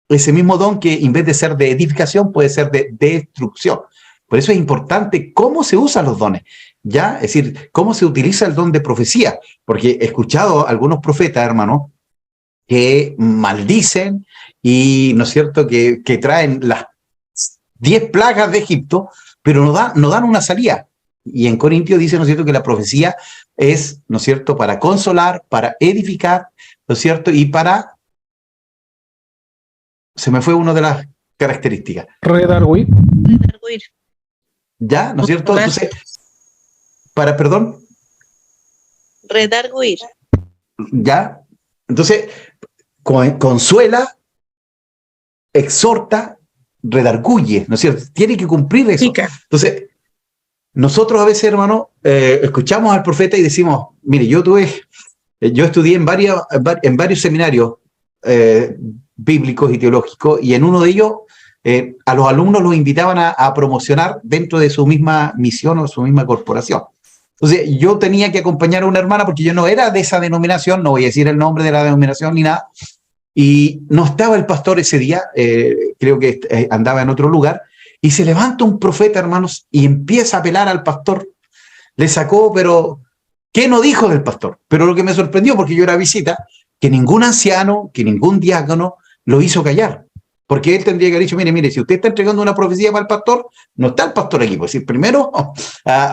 ese mismo don que en vez de ser de edificación puede ser de destrucción. Por eso es importante cómo se usan los dones, ¿ya? Es decir, cómo se utiliza el don de profecía, porque he escuchado a algunos profetas, hermano, que maldicen y, ¿no es cierto?, que traen las 10 plagas de Egipto, pero no dan una salida. Y en Corintios dice, ¿no es cierto?, que la profecía es, ¿no es cierto?, para consolar, para edificar, ¿no es cierto?, y para... Se me fue una de las características. Redarguir. ¿Ya? ¿No es cierto? Entonces, perdón. Redarguir. ¿Ya? Entonces, consuela, exhorta, redarguye, ¿no es cierto? Tiene que cumplir eso. Entonces, nosotros a veces, hermano, escuchamos al profeta y decimos, mire, yo estudié en varios seminarios bíblicos y teológicos, y en uno de ellos a los alumnos los invitaban a promocionar dentro de su misma misión o su misma corporación. Entonces, yo tenía que acompañar a una hermana porque yo no era de esa denominación, no voy a decir el nombre de la denominación ni nada, y no estaba el pastor ese día, creo que andaba en otro lugar, y se levanta un profeta, hermanos, y empieza a apelar al pastor. Le sacó, pero ¿qué no dijo del pastor? Pero lo que me sorprendió, porque yo era visita, que ningún anciano, que ningún diácono lo hizo callar. Porque él tendría que haber dicho, mire, si usted está entregando una profecía para el pastor, no está el pastor aquí. Pues, primero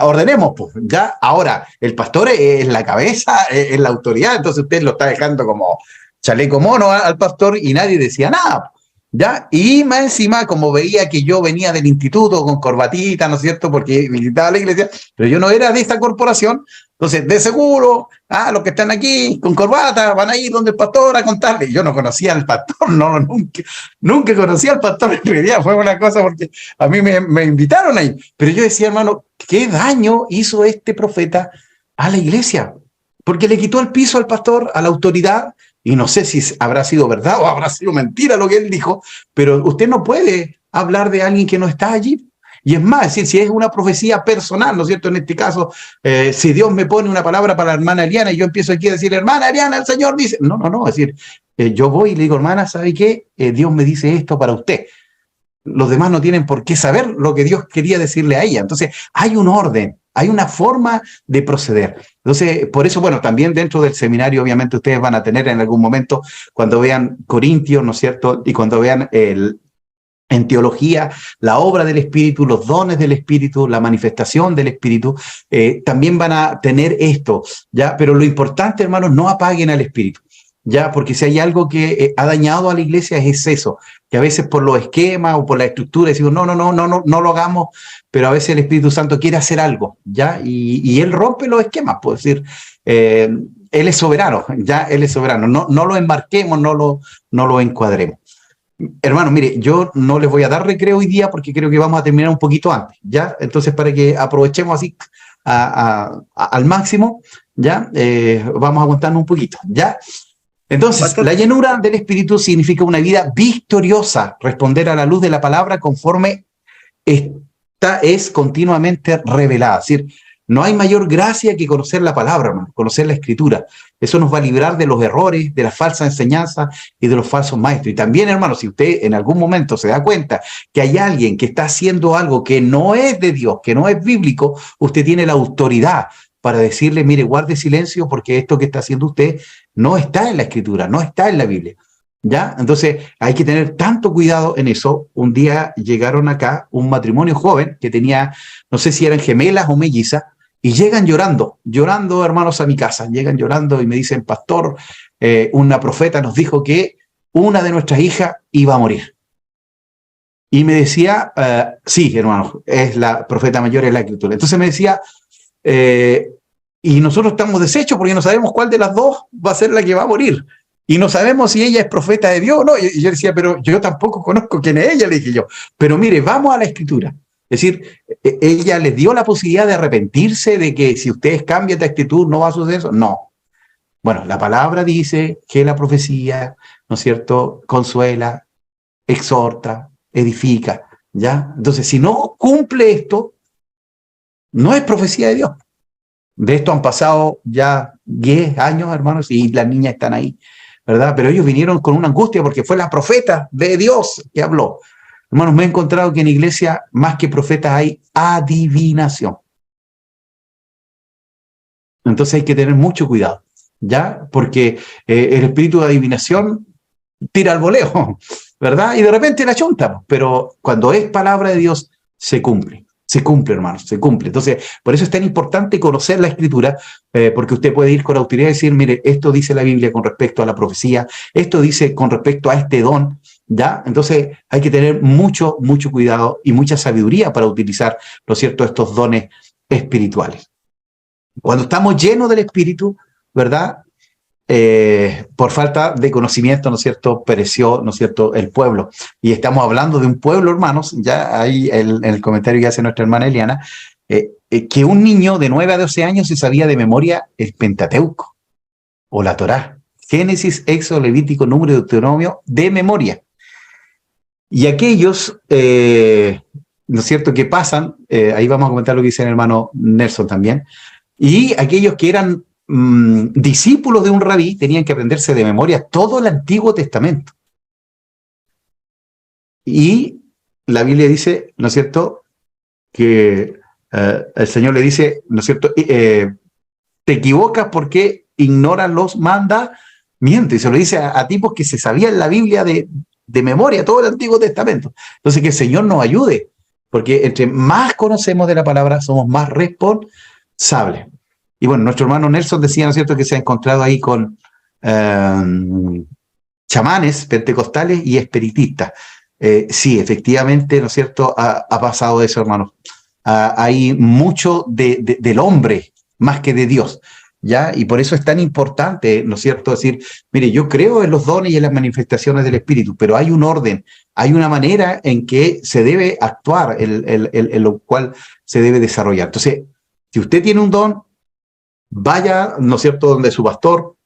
ordenemos, pues, ya. Ahora, el pastor es la cabeza, es la autoridad, entonces usted lo está dejando como chaleco mono al pastor y nadie decía nada. ¿Ya? Y más encima, como veía que yo venía del instituto con corbatita, ¿no es cierto?, porque visitaba la iglesia, pero yo no era de esa corporación, entonces, de seguro, los que están aquí con corbata van a ir donde el pastor a contarle. Yo no conocía al pastor, nunca conocía al pastor, en realidad fue una cosa porque a mí me invitaron ahí, pero yo decía, hermano, ¿qué daño hizo este profeta a la iglesia? Porque le quitó el piso al pastor, a la autoridad. Y no sé si habrá sido verdad o habrá sido mentira lo que él dijo, pero usted no puede hablar de alguien que no está allí. Y es más, es decir, si es una profecía personal, ¿no es cierto? En este caso, si Dios me pone una palabra para la hermana Eliana y yo empiezo aquí a decir, hermana Eliana, el Señor dice, no, es decir, yo voy y le digo, hermana, ¿sabe qué? Dios me dice esto para usted. Los demás no tienen por qué saber lo que Dios quería decirle a ella. Entonces, hay un orden, hay una forma de proceder. Entonces, por eso, bueno, también dentro del seminario, obviamente, ustedes van a tener en algún momento, cuando vean Corintios, ¿no es cierto? Y cuando vean en teología, la obra del Espíritu, los dones del Espíritu, la manifestación del Espíritu, también van a tener esto, ¿ya? Pero lo importante, hermanos, no apaguen al Espíritu. Ya, porque si hay algo que ha dañado a la iglesia es eso, que a veces por los esquemas o por la estructura decimos, no lo hagamos, pero a veces el Espíritu Santo quiere hacer algo, ¿ya? Y Él rompe los esquemas, puedo decir, Él es soberano, ¿ya? Él es soberano, no lo enmarquemos, no lo encuadremos. Hermano, mire, yo no les voy a dar recreo hoy día porque creo que vamos a terminar un poquito antes, ¿ya? Entonces, para que aprovechemos así al máximo, ¿ya? Vamos a aguantarnos un poquito, ¿ya? Entonces, pastor, la llenura del Espíritu significa una vida victoriosa, responder a la luz de la palabra conforme esta es continuamente revelada. Es decir, no hay mayor gracia que conocer la palabra, hermano, conocer la Escritura. Eso nos va a librar de los errores, de las falsas enseñanzas y de los falsos maestros. Y también, hermano, si usted en algún momento se da cuenta que hay alguien que está haciendo algo que no es de Dios, que no es bíblico, usted tiene la autoridad para decirle, mire, guarde silencio porque esto que está haciendo usted no está en la Escritura, no está en la Biblia, ¿ya? Entonces hay que tener tanto cuidado en eso. Un día llegaron acá un matrimonio joven que tenía, no sé si eran gemelas o mellizas, y llegan llorando, hermanos, a mi casa, llegan llorando y me dicen, pastor, una profeta nos dijo que una de nuestras hijas iba a morir. Y me decía, sí, hermano, es la profeta mayor, es la Escritura. Entonces me decía, y nosotros estamos deshechos porque no sabemos cuál de las dos va a ser la que va a morir. Y no sabemos si ella es profeta de Dios o no. Y yo decía, pero yo tampoco conozco quién es ella, le dije yo. Pero mire, vamos a la Escritura. Es decir, ella les dio la posibilidad de arrepentirse, de que si ustedes cambian de actitud no va a suceder eso. No. Bueno, la palabra dice que la profecía, ¿no es cierto?, consuela, exhorta, edifica, ¿ya? Entonces, si no cumple esto, no es profecía de Dios. De esto han pasado ya 10 años, hermanos, y las niñas están ahí, ¿verdad? Pero ellos vinieron con una angustia porque fue la profeta de Dios que habló. Hermanos, me he encontrado que en iglesia, más que profetas, hay adivinación. Entonces hay que tener mucho cuidado, ¿ya? Porque el espíritu de adivinación tira al voleo, ¿verdad? Y de repente la chunta, pero cuando es palabra de Dios, se cumple. se cumple, hermanos, se cumple. Entonces, por eso es tan importante conocer la Escritura, porque usted puede ir con autoridad y decir, mire, esto dice la Biblia con respecto a la profecía, esto dice con respecto a este don, ¿ya? Entonces, hay que tener mucho, mucho cuidado y mucha sabiduría para utilizar, ¿no es cierto?, estos dones espirituales. Cuando estamos llenos del Espíritu, ¿verdad?, por falta de conocimiento, ¿no es cierto?, pereció, ¿no es cierto?, el pueblo. Y estamos hablando de un pueblo, hermanos, ya ahí el comentario que hace nuestra hermana Eliana, que un niño de 9 a 12 años se sabía de memoria el Pentateuco o la Torá, Génesis, Éxodo, Levítico, Número y Deuteronomio, de memoria. Y aquellos, ¿no es cierto?, que pasan, ahí vamos a comentar lo que dice el hermano Nelson también, y aquellos que eran discípulos de un rabí tenían que aprenderse de memoria todo el Antiguo Testamento. Y la Biblia dice, ¿no es cierto?, que el Señor le dice, ¿no es cierto?, te equivocas porque ignoras los mandamientos. Y se lo dice a tipos que se sabían la Biblia de memoria, todo el Antiguo Testamento. Entonces, que el Señor nos ayude, porque entre más conocemos de la palabra, somos más responsables. Y bueno, nuestro hermano Nelson decía, ¿no es cierto?, que se ha encontrado ahí con chamanes pentecostales y espiritistas. Sí, efectivamente, ¿no es cierto?, ha pasado eso, hermanos. Hay mucho del hombre más que de Dios, ¿ya? Y por eso es tan importante, ¿no es cierto?, decir, mire, yo creo en los dones y en las manifestaciones del Espíritu, pero hay un orden, hay una manera en que se debe actuar, en lo cual se debe desarrollar. Entonces, si usted tiene un don, vaya, ¿no es cierto?, donde su pastor,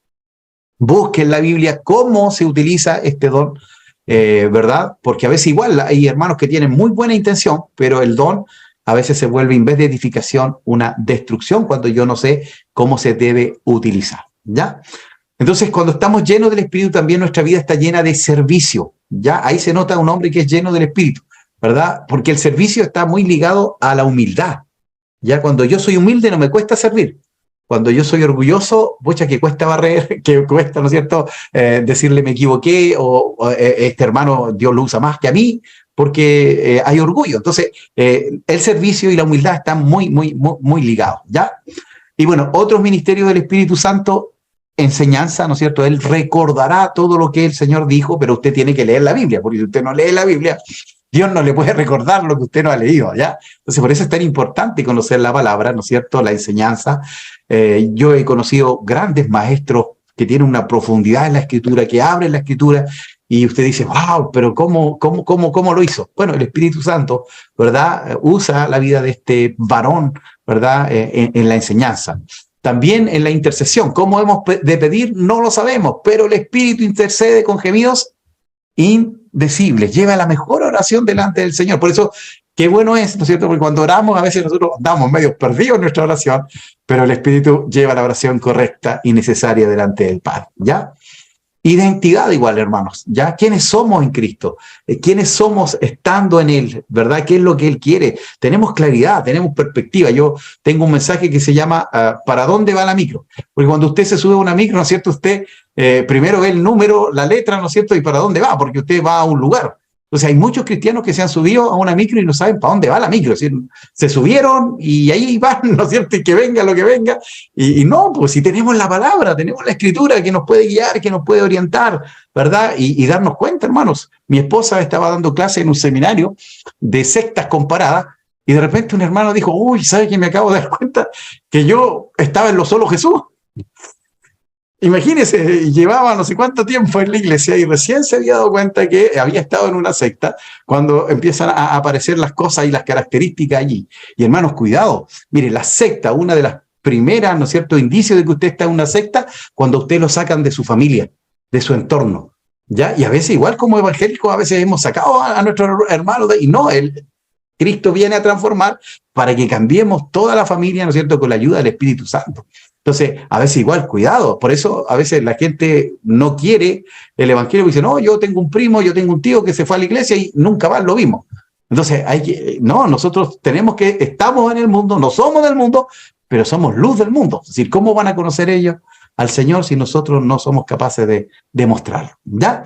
busque en la Biblia cómo se utiliza este don, ¿verdad? Porque a veces igual hay hermanos que tienen muy buena intención, pero el don a veces se vuelve, en vez de edificación, una destrucción cuando yo no sé cómo se debe utilizar, ¿ya? Entonces, cuando estamos llenos del Espíritu, también nuestra vida está llena de servicio, ¿ya? Ahí se nota un hombre que es lleno del Espíritu, ¿verdad? Porque el servicio está muy ligado a la humildad, ¿ya? Cuando yo soy humilde no me cuesta servir. Cuando yo soy orgulloso, pucha, que cuesta barrer, que cuesta, ¿no es cierto?, decirle me equivoqué, o este hermano Dios lo usa más que a mí, porque hay orgullo. Entonces, el servicio y la humildad están muy, muy, muy, muy ligados, ¿ya? Y bueno, otros ministerios del Espíritu Santo, enseñanza, ¿no es cierto? Él recordará todo lo que el Señor dijo, pero usted tiene que leer la Biblia, porque si usted no lee la Biblia, Dios no le puede recordar lo que usted no ha leído, ¿ya? Entonces, por eso es tan importante conocer la palabra, ¿no es cierto?, la enseñanza. Yo he conocido grandes maestros que tienen una profundidad en la Escritura, que abren la Escritura, y usted dice, wow, pero ¿cómo lo hizo? Bueno, el Espíritu Santo, ¿verdad?, usa la vida de este varón, ¿verdad?, en la enseñanza. También en la intercesión. ¿Cómo hemos de pedir? No lo sabemos, pero el Espíritu intercede con gemidos indecibles, lleva la mejor oración delante del Señor. Por eso, qué bueno es, ¿no es cierto?, porque cuando oramos a veces nosotros andamos medio perdidos en nuestra oración, pero el Espíritu lleva la oración correcta y necesaria delante del Padre, ¿ya? Identidad igual, hermanos, ¿ya? ¿Quiénes somos en Cristo? ¿Quiénes somos estando en Él? ¿Verdad? ¿Qué es lo que Él quiere? Tenemos claridad, tenemos perspectiva. Yo tengo un mensaje que se llama ¿para dónde va la micro? Porque cuando usted se sube a una micro, ¿no es cierto?, usted primero ve el número, la letra, ¿no es cierto?, y para dónde va, porque usted va a un lugar. Entonces hay muchos cristianos que se han subido a una micro y no saben para dónde va la micro. Es decir, se subieron y ahí van, ¿no es cierto?, y que venga lo que venga. Y no, pues si tenemos la palabra, tenemos la Escritura que nos puede guiar, que nos puede orientar, ¿verdad? Y darnos cuenta, hermanos. Mi esposa estaba dando clase en un seminario de sectas comparadas y de repente un hermano dijo, uy, ¿sabe qué me acabo de dar cuenta? Que yo estaba en lo solo Jesús. Imagínese, llevaba no sé cuánto tiempo en la iglesia y recién se había dado cuenta que había estado en una secta cuando empiezan a aparecer las cosas y las características allí. Y hermanos, cuidado, mire, la secta, una de las primeras, ¿no es cierto?, indicios de que usted está en una secta, cuando usted lo sacan de su familia, de su entorno, ¿ya? Y a veces, igual como evangélicos, a veces hemos sacado a nuestros hermanos y no, Cristo viene a transformar para que cambiemos toda la familia, ¿no es cierto?, con la ayuda del Espíritu Santo. Entonces, a veces igual, cuidado, por eso a veces la gente no quiere el evangelio, dice, no, yo tengo un primo, yo tengo un tío que se fue a la iglesia y nunca más lo vimos. Entonces, nosotros estamos en el mundo, no somos del mundo, pero somos luz del mundo. Es decir, ¿cómo van a conocer ellos al Señor si nosotros no somos capaces de demostrarlo? ¿Ya?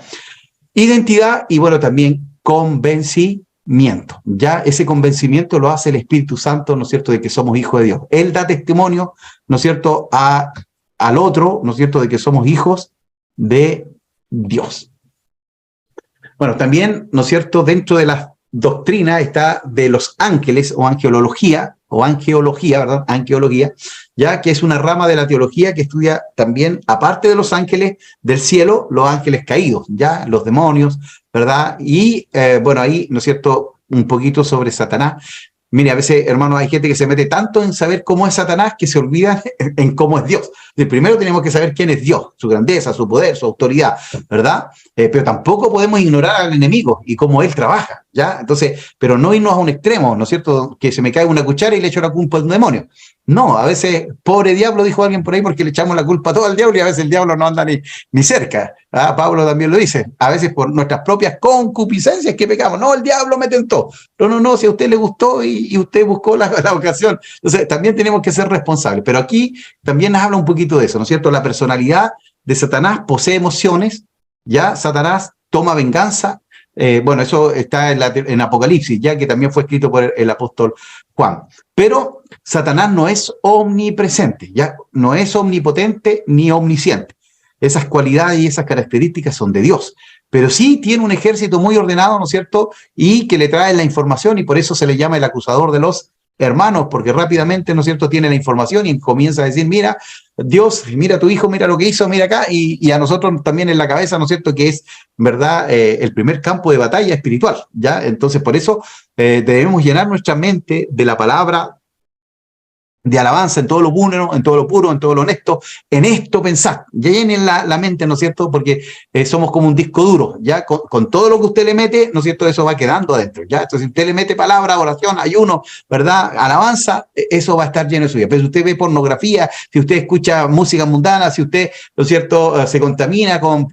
Identidad y bueno, también convencimiento. convencimiento. Ya ese convencimiento lo hace el Espíritu Santo, ¿no es cierto?, de que somos hijos de Dios. Él da testimonio, ¿no es cierto?, al otro, ¿no es cierto?, de que somos hijos de Dios. Bueno, también, ¿no es cierto?, dentro de la doctrina está de los ángeles o angelología, ¿verdad? Angeología, ya que es una rama de la teología que estudia también, aparte de los ángeles del cielo, los ángeles caídos, ya los demonios, ¿verdad? Y bueno, ahí, ¿no es cierto?, un poquito sobre Satanás. Mire, a veces, hermanos, hay gente que se mete tanto en saber cómo es Satanás que se olvida en cómo es Dios. Primero tenemos que saber quién es Dios, su grandeza, su poder, su autoridad, ¿verdad? Pero tampoco podemos ignorar al enemigo y cómo él trabaja, ¿ya? Entonces, pero no irnos a un extremo, ¿no es cierto? Que se me cae una cuchara y le echo la culpa a un demonio. No, a veces, pobre diablo, dijo alguien por ahí, porque le echamos la culpa a todo al diablo y a veces el diablo no anda ni cerca. ¿Ah? Pablo también lo dice. A veces por nuestras propias concupiscencias que pecamos. No, el diablo me tentó. No, si a usted le gustó y usted buscó la ocasión. Entonces, también tenemos que ser responsables. Pero aquí también nos habla un poquito de eso, ¿no es cierto? La personalidad de Satanás posee emociones, ya Satanás toma venganza. Bueno, eso está en Apocalipsis, ya que también fue escrito por el apóstol Juan. Pero Satanás no es omnipresente, ya no es omnipotente ni omnisciente. Esas cualidades y esas características son de Dios. Pero sí tiene un ejército muy ordenado, ¿no es cierto? Y que le trae la información y por eso se le llama el acusador de los hermanos, porque rápidamente, ¿no es cierto?, tiene la información y comienza a decir, mira, Dios, mira a tu hijo, mira lo que hizo, mira acá, y a nosotros también en la cabeza, ¿no es cierto?, que es, ¿verdad?, el primer campo de batalla espiritual, ¿ya? Entonces, por eso debemos llenar nuestra mente de la palabra de alabanza en todo lo puro, en todo lo puro, en todo lo honesto, en esto pensar, llenen la mente, ¿no es cierto?, porque somos como un disco duro, ya con todo lo que usted le mete, ¿no es cierto?, eso va quedando adentro, ya, entonces si usted le mete palabra, oración, ayuno, ¿verdad?, alabanza, eso va a estar lleno de suya, pero si usted ve pornografía, si usted escucha música mundana, si usted, ¿no es cierto?, se contamina con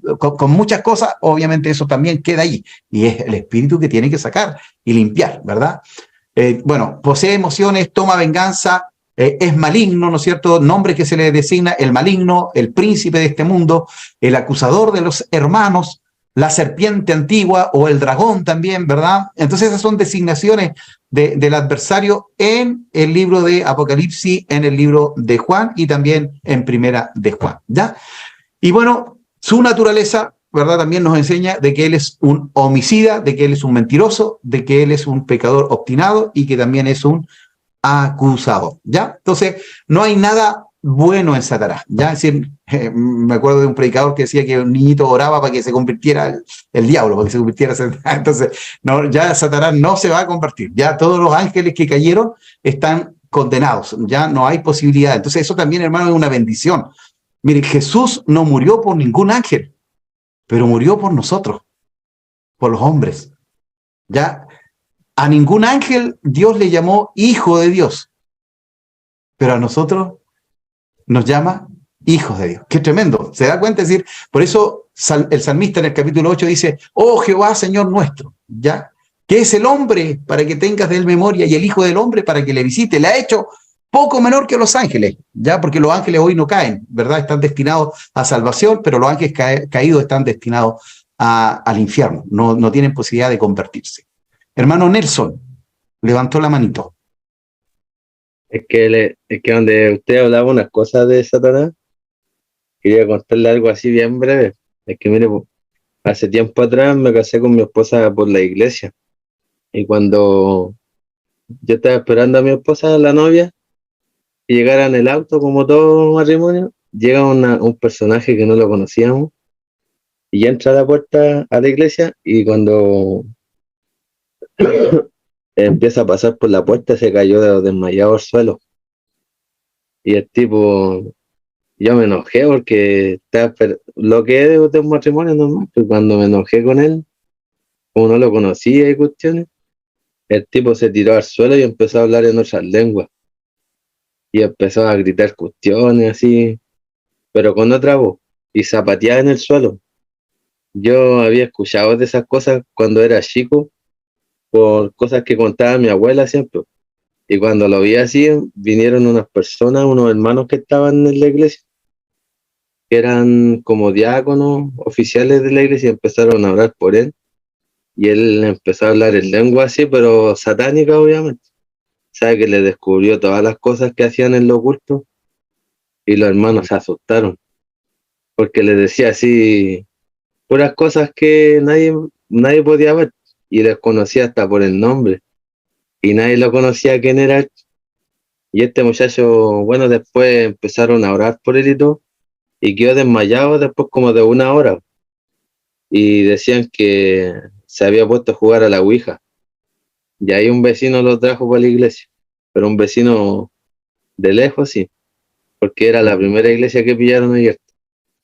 muchas cosas, obviamente eso también queda ahí, y es el espíritu que tiene que sacar y limpiar, ¿verdad? Bueno, posee emociones, toma venganza, es maligno, ¿no es cierto?, nombre que se le designa, el maligno, el príncipe de este mundo, el acusador de los hermanos, la serpiente antigua o el dragón también, ¿verdad? Entonces esas son designaciones del adversario en el libro de Apocalipsis, en el libro de Juan y también en Primera de Juan, ¿ya? Y bueno, su naturaleza, ¿verdad?, también nos enseña de que él es un homicida, de que él es un mentiroso, de que él es un pecador obstinado y que también es un acusado, ¿ya? Entonces, no hay nada bueno en Satanás, ¿ya? Es decir, me acuerdo de un predicador que decía que un niñito oraba para que se convirtiera el diablo, para que se convirtiera Satanás. Entonces, no, ya Satanás no se va a convertir, ya todos los ángeles que cayeron están condenados, ya no hay posibilidad. Entonces, eso también, hermano, es una bendición. Mire, Jesús no murió por ningún ángel, pero murió por nosotros, por los hombres, ¿ya? A ningún ángel Dios le llamó hijo de Dios, pero a nosotros nos llama hijos de Dios. Qué tremendo, ¿se da cuenta? Es decir, por eso el salmista en el capítulo 8 dice, oh Jehová, Señor nuestro, ¿ya? ¿Qué es el hombre para que tengas de él memoria y el hijo del hombre para que le visite? Le ha hecho poco menor que los ángeles, ¿ya? Porque los ángeles hoy no caen, ¿verdad? Están destinados a salvación, pero los ángeles caídos están destinados al infierno, no tienen posibilidad de convertirse. Hermano Nelson, levantó la manito. Es que donde usted hablaba unas cosas de Satanás, quería contarle algo así bien breve. Es que mire, hace tiempo atrás me casé con mi esposa por la iglesia. Y cuando yo estaba esperando a mi esposa, la novia, que llegara en el auto, como todo matrimonio, llega un personaje que no lo conocíamos, y entra a la puerta a la iglesia, y cuando empieza a pasar por la puerta, se cayó desmayado al suelo. Y el tipo, yo me enojé porque lo que es de un matrimonio normal, pues cuando me enojé con él, como no lo conocía y cuestiones, el tipo se tiró al suelo y empezó a hablar en otras lenguas. Y empezó a gritar cuestiones así, pero con otra voz, y zapateaba en el suelo. Yo había escuchado de esas cosas cuando era chico, por cosas que contaba mi abuela siempre. Y cuando lo vi así, vinieron unas personas, unos hermanos que estaban en la iglesia, que eran como diáconos, oficiales de la iglesia, y empezaron a orar por él. y él empezó a hablar en lengua así, pero satánica, obviamente. Sabe que le descubrió todas las cosas que hacían en lo oculto, y los hermanos se asustaron, porque le decía así puras cosas que nadie podía ver, y les conocía hasta por el nombre, y nadie lo conocía quién era él. Y este muchacho, bueno, después empezaron a orar por él y todo, y quedó desmayado después como de 1 hora, y decían que se había puesto a jugar a la Ouija, y ahí un vecino lo trajo para la iglesia, pero un vecino de lejos, sí, porque era la primera iglesia que pillaron ayer.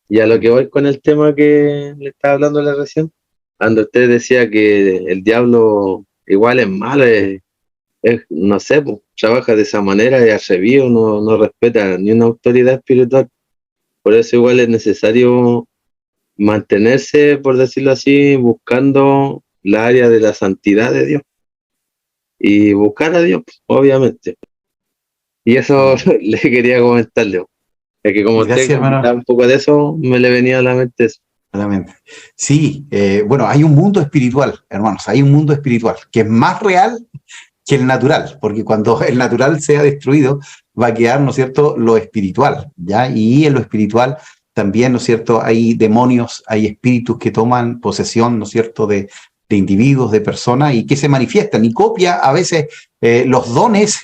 Y a lo que voy con el tema que le estaba hablando la recién, cuando usted decía que el diablo igual es malo, no sé, pues, trabaja de esa manera, es atrevido, no respeta ni una autoridad espiritual. Por eso igual es necesario mantenerse, por decirlo así, buscando la área de la santidad de Dios. Y buscar a Dios, obviamente. Y eso le quería comentarle. Es que como Gracias, usted hermano. comentaba un poco de eso, me le venía a la mente eso. Sí, bueno, hay un mundo espiritual, hermanos, hay un mundo espiritual que es más real que el natural, porque cuando el natural sea destruido, va a quedar, ¿no es cierto?, lo espiritual, ¿ya? Y en lo espiritual también, ¿no es cierto?, hay demonios, hay espíritus que toman posesión, ¿no es cierto?, de individuos, de personas, y que se manifiestan, y copia a veces los dones,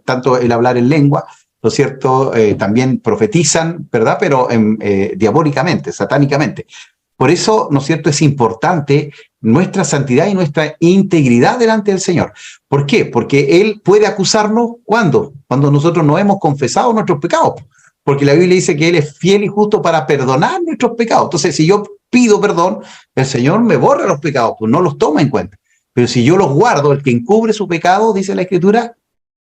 tanto el hablar en lengua, ¿no es cierto?, también profetizan, ¿verdad?, pero diabólicamente, satánicamente. Por eso, ¿no es cierto?, es importante nuestra santidad y nuestra integridad delante del Señor. ¿Por qué? Porque Él puede acusarnos, ¿cuándo? Cuando nosotros no hemos confesado nuestros pecados. Porque la Biblia dice que Él es fiel y justo para perdonar nuestros pecados. Entonces, si yo pido perdón, el Señor me borra los pecados, pues no los toma en cuenta. Pero si yo los guardo, el que encubre su pecado, dice la Escritura,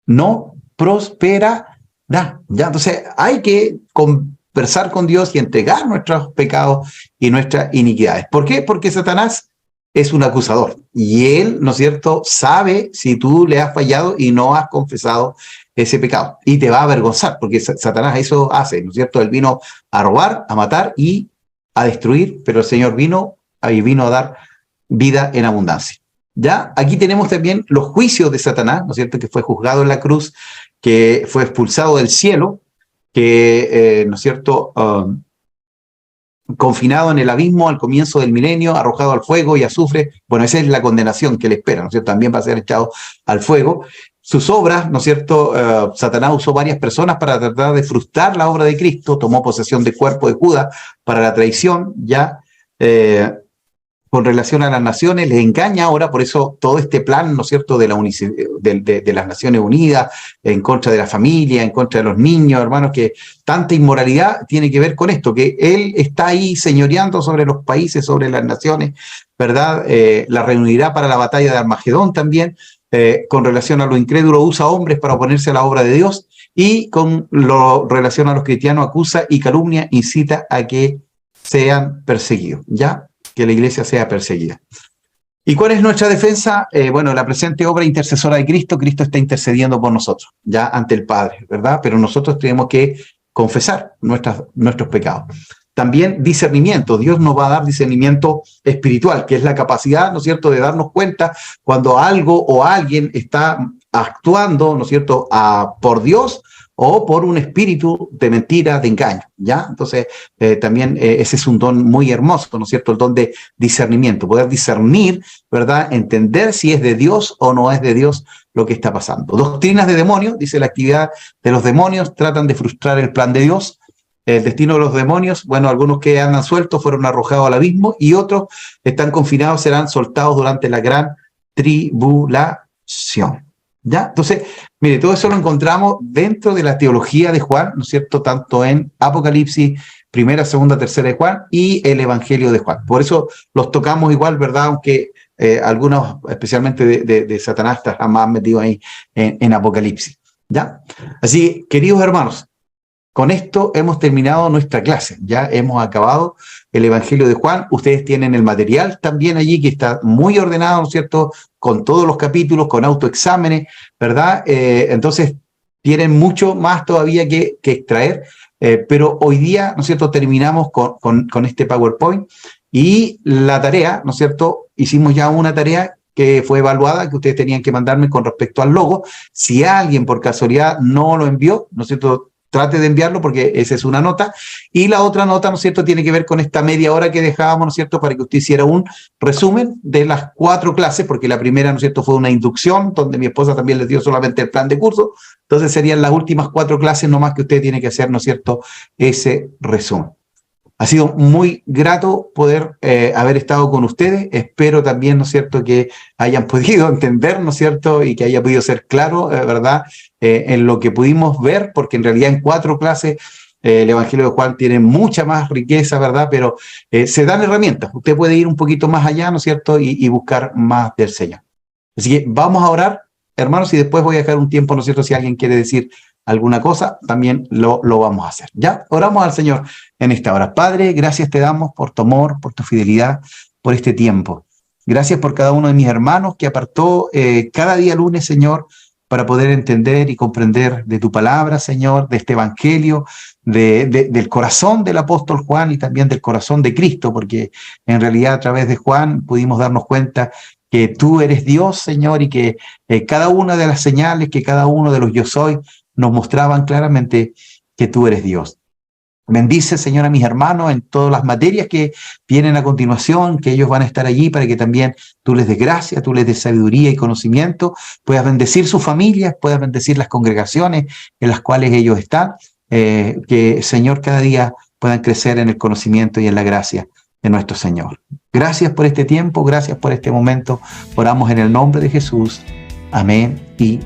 no prosperará. ¿Ya? Entonces, hay que conversar con Dios y entregar nuestros pecados y nuestras iniquidades. ¿Por qué? Porque Satanás es un acusador y él, ¿no es cierto?, sabe si tú le has fallado y no has confesado ese pecado y te va a avergonzar, porque Satanás eso hace, ¿no es cierto? Él vino a robar, a matar y a destruir, pero el Señor vino a dar vida en abundancia. ¿Ya? Aquí tenemos también los juicios de Satanás, ¿no es cierto?, que fue juzgado en la cruz, que fue expulsado del cielo, que, ¿no es cierto?, confinado en el abismo al comienzo del milenio, arrojado al fuego y azufre. Bueno, esa es la condenación que le espera, ¿no es cierto? También va a ser echado al fuego. Sus obras, ¿no es cierto? Satanás usó varias personas para tratar de frustrar la obra de Cristo, tomó posesión del cuerpo de Judas para la traición, ya con relación a las naciones, les engaña ahora, por eso todo este plan, ¿no es cierto?, de las Naciones Unidas, en contra de la familia, en contra de los niños, hermanos, que tanta inmoralidad tiene que ver con esto, que él está ahí señoreando sobre los países, sobre las naciones, ¿verdad? La reunirá para la batalla de Armagedón también, con relación a lo incrédulo, usa hombres para oponerse a la obra de Dios, y con lo relación a los cristianos, acusa y calumnia, incita a que sean perseguidos, ¿ya? Que la iglesia sea perseguida. ¿Y cuál es nuestra defensa? Bueno, la presente obra intercesora de Cristo, Cristo está intercediendo por nosotros, ya ante el Padre, ¿verdad? Pero nosotros tenemos que confesar nuestros pecados. También discernimiento, Dios nos va a dar discernimiento espiritual, que es la capacidad, ¿no es cierto?, de darnos cuenta cuando algo o alguien está actuando, ¿no es cierto?, por Dios o por un espíritu de mentira, de engaño, ¿ya? Entonces, también ese es un don muy hermoso, ¿no es cierto?, el don de discernimiento, poder discernir, ¿verdad?, entender si es de Dios o no es de Dios lo que está pasando. Doctrinas de demonios, dice la actividad de los demonios, tratan de frustrar el plan de Dios. El destino de los demonios, bueno, algunos que andan sueltos fueron arrojados al abismo y otros están confinados, serán soltados durante la gran tribulación. ¿Ya? Entonces, mire, todo eso lo encontramos dentro de la teología de Juan, ¿no es cierto?, tanto en Apocalipsis, primera, segunda, tercera de Juan y el Evangelio de Juan. Por eso los tocamos igual, ¿verdad?, aunque algunos, especialmente de Satanás, están más metidos ahí en Apocalipsis. ¿Ya? Así, queridos hermanos, con esto hemos terminado nuestra clase, ya hemos acabado el Evangelio de Juan. Ustedes tienen el material también allí que está muy ordenado, ¿no es cierto?, con todos los capítulos, con autoexámenes, ¿verdad? Entonces tienen mucho más todavía que extraer, pero hoy día, ¿no es cierto?, terminamos con este PowerPoint Y la tarea, ¿no es cierto? Hicimos ya una tarea que fue evaluada, que ustedes tenían que mandarme con respecto al logo. Si alguien por casualidad no lo envió, ¿no es cierto?, trate de enviarlo porque esa es una nota. Y la otra nota, ¿no es cierto?, tiene que ver con esta media hora que dejábamos, ¿no es cierto?, para que usted hiciera un resumen de las 4 clases, porque la primera, ¿no es cierto?, fue una inducción, donde mi esposa también les dio solamente el plan de curso. Entonces serían las últimas 4 clases nomás que usted tiene que hacer, ¿no es cierto?, ese resumen. Ha sido muy grato poder haber estado con ustedes. Espero también, ¿no es cierto?, que hayan podido entender, ¿no es cierto?, y que haya podido ser claro, ¿verdad?, en lo que pudimos ver, porque en realidad en 4 clases el Evangelio de Juan tiene mucha más riqueza, ¿verdad?, pero se dan herramientas. Usted puede ir un poquito más allá, ¿no es cierto?, y buscar más del Señor. Así que vamos a orar, hermanos, y después voy a dejar un tiempo, ¿no es cierto?, si alguien quiere decir alguna cosa, también lo vamos a hacer. Ya, oramos al Señor en esta hora. Padre, gracias te damos por tu amor, por tu fidelidad, por este tiempo. Gracias por cada uno de mis hermanos que apartó cada día lunes, Señor, para poder entender y comprender de tu palabra, Señor, de este evangelio, del corazón del apóstol Juan y también del corazón de Cristo, porque en realidad a través de Juan pudimos darnos cuenta que tú eres Dios, Señor, y que cada una de las señales, que cada uno de los yo soy, nos mostraban claramente que tú eres Dios. Bendice, Señor, a mis hermanos en todas las materias que vienen a continuación, que ellos van a estar allí para que también tú les des gracia, tú les des sabiduría y conocimiento, puedas bendecir sus familias, puedas bendecir las congregaciones en las cuales ellos están, que, Señor, cada día puedan crecer en el conocimiento y en la gracia de nuestro Señor. Gracias por este tiempo, gracias por este momento. Oramos en el nombre de Jesús. Amén y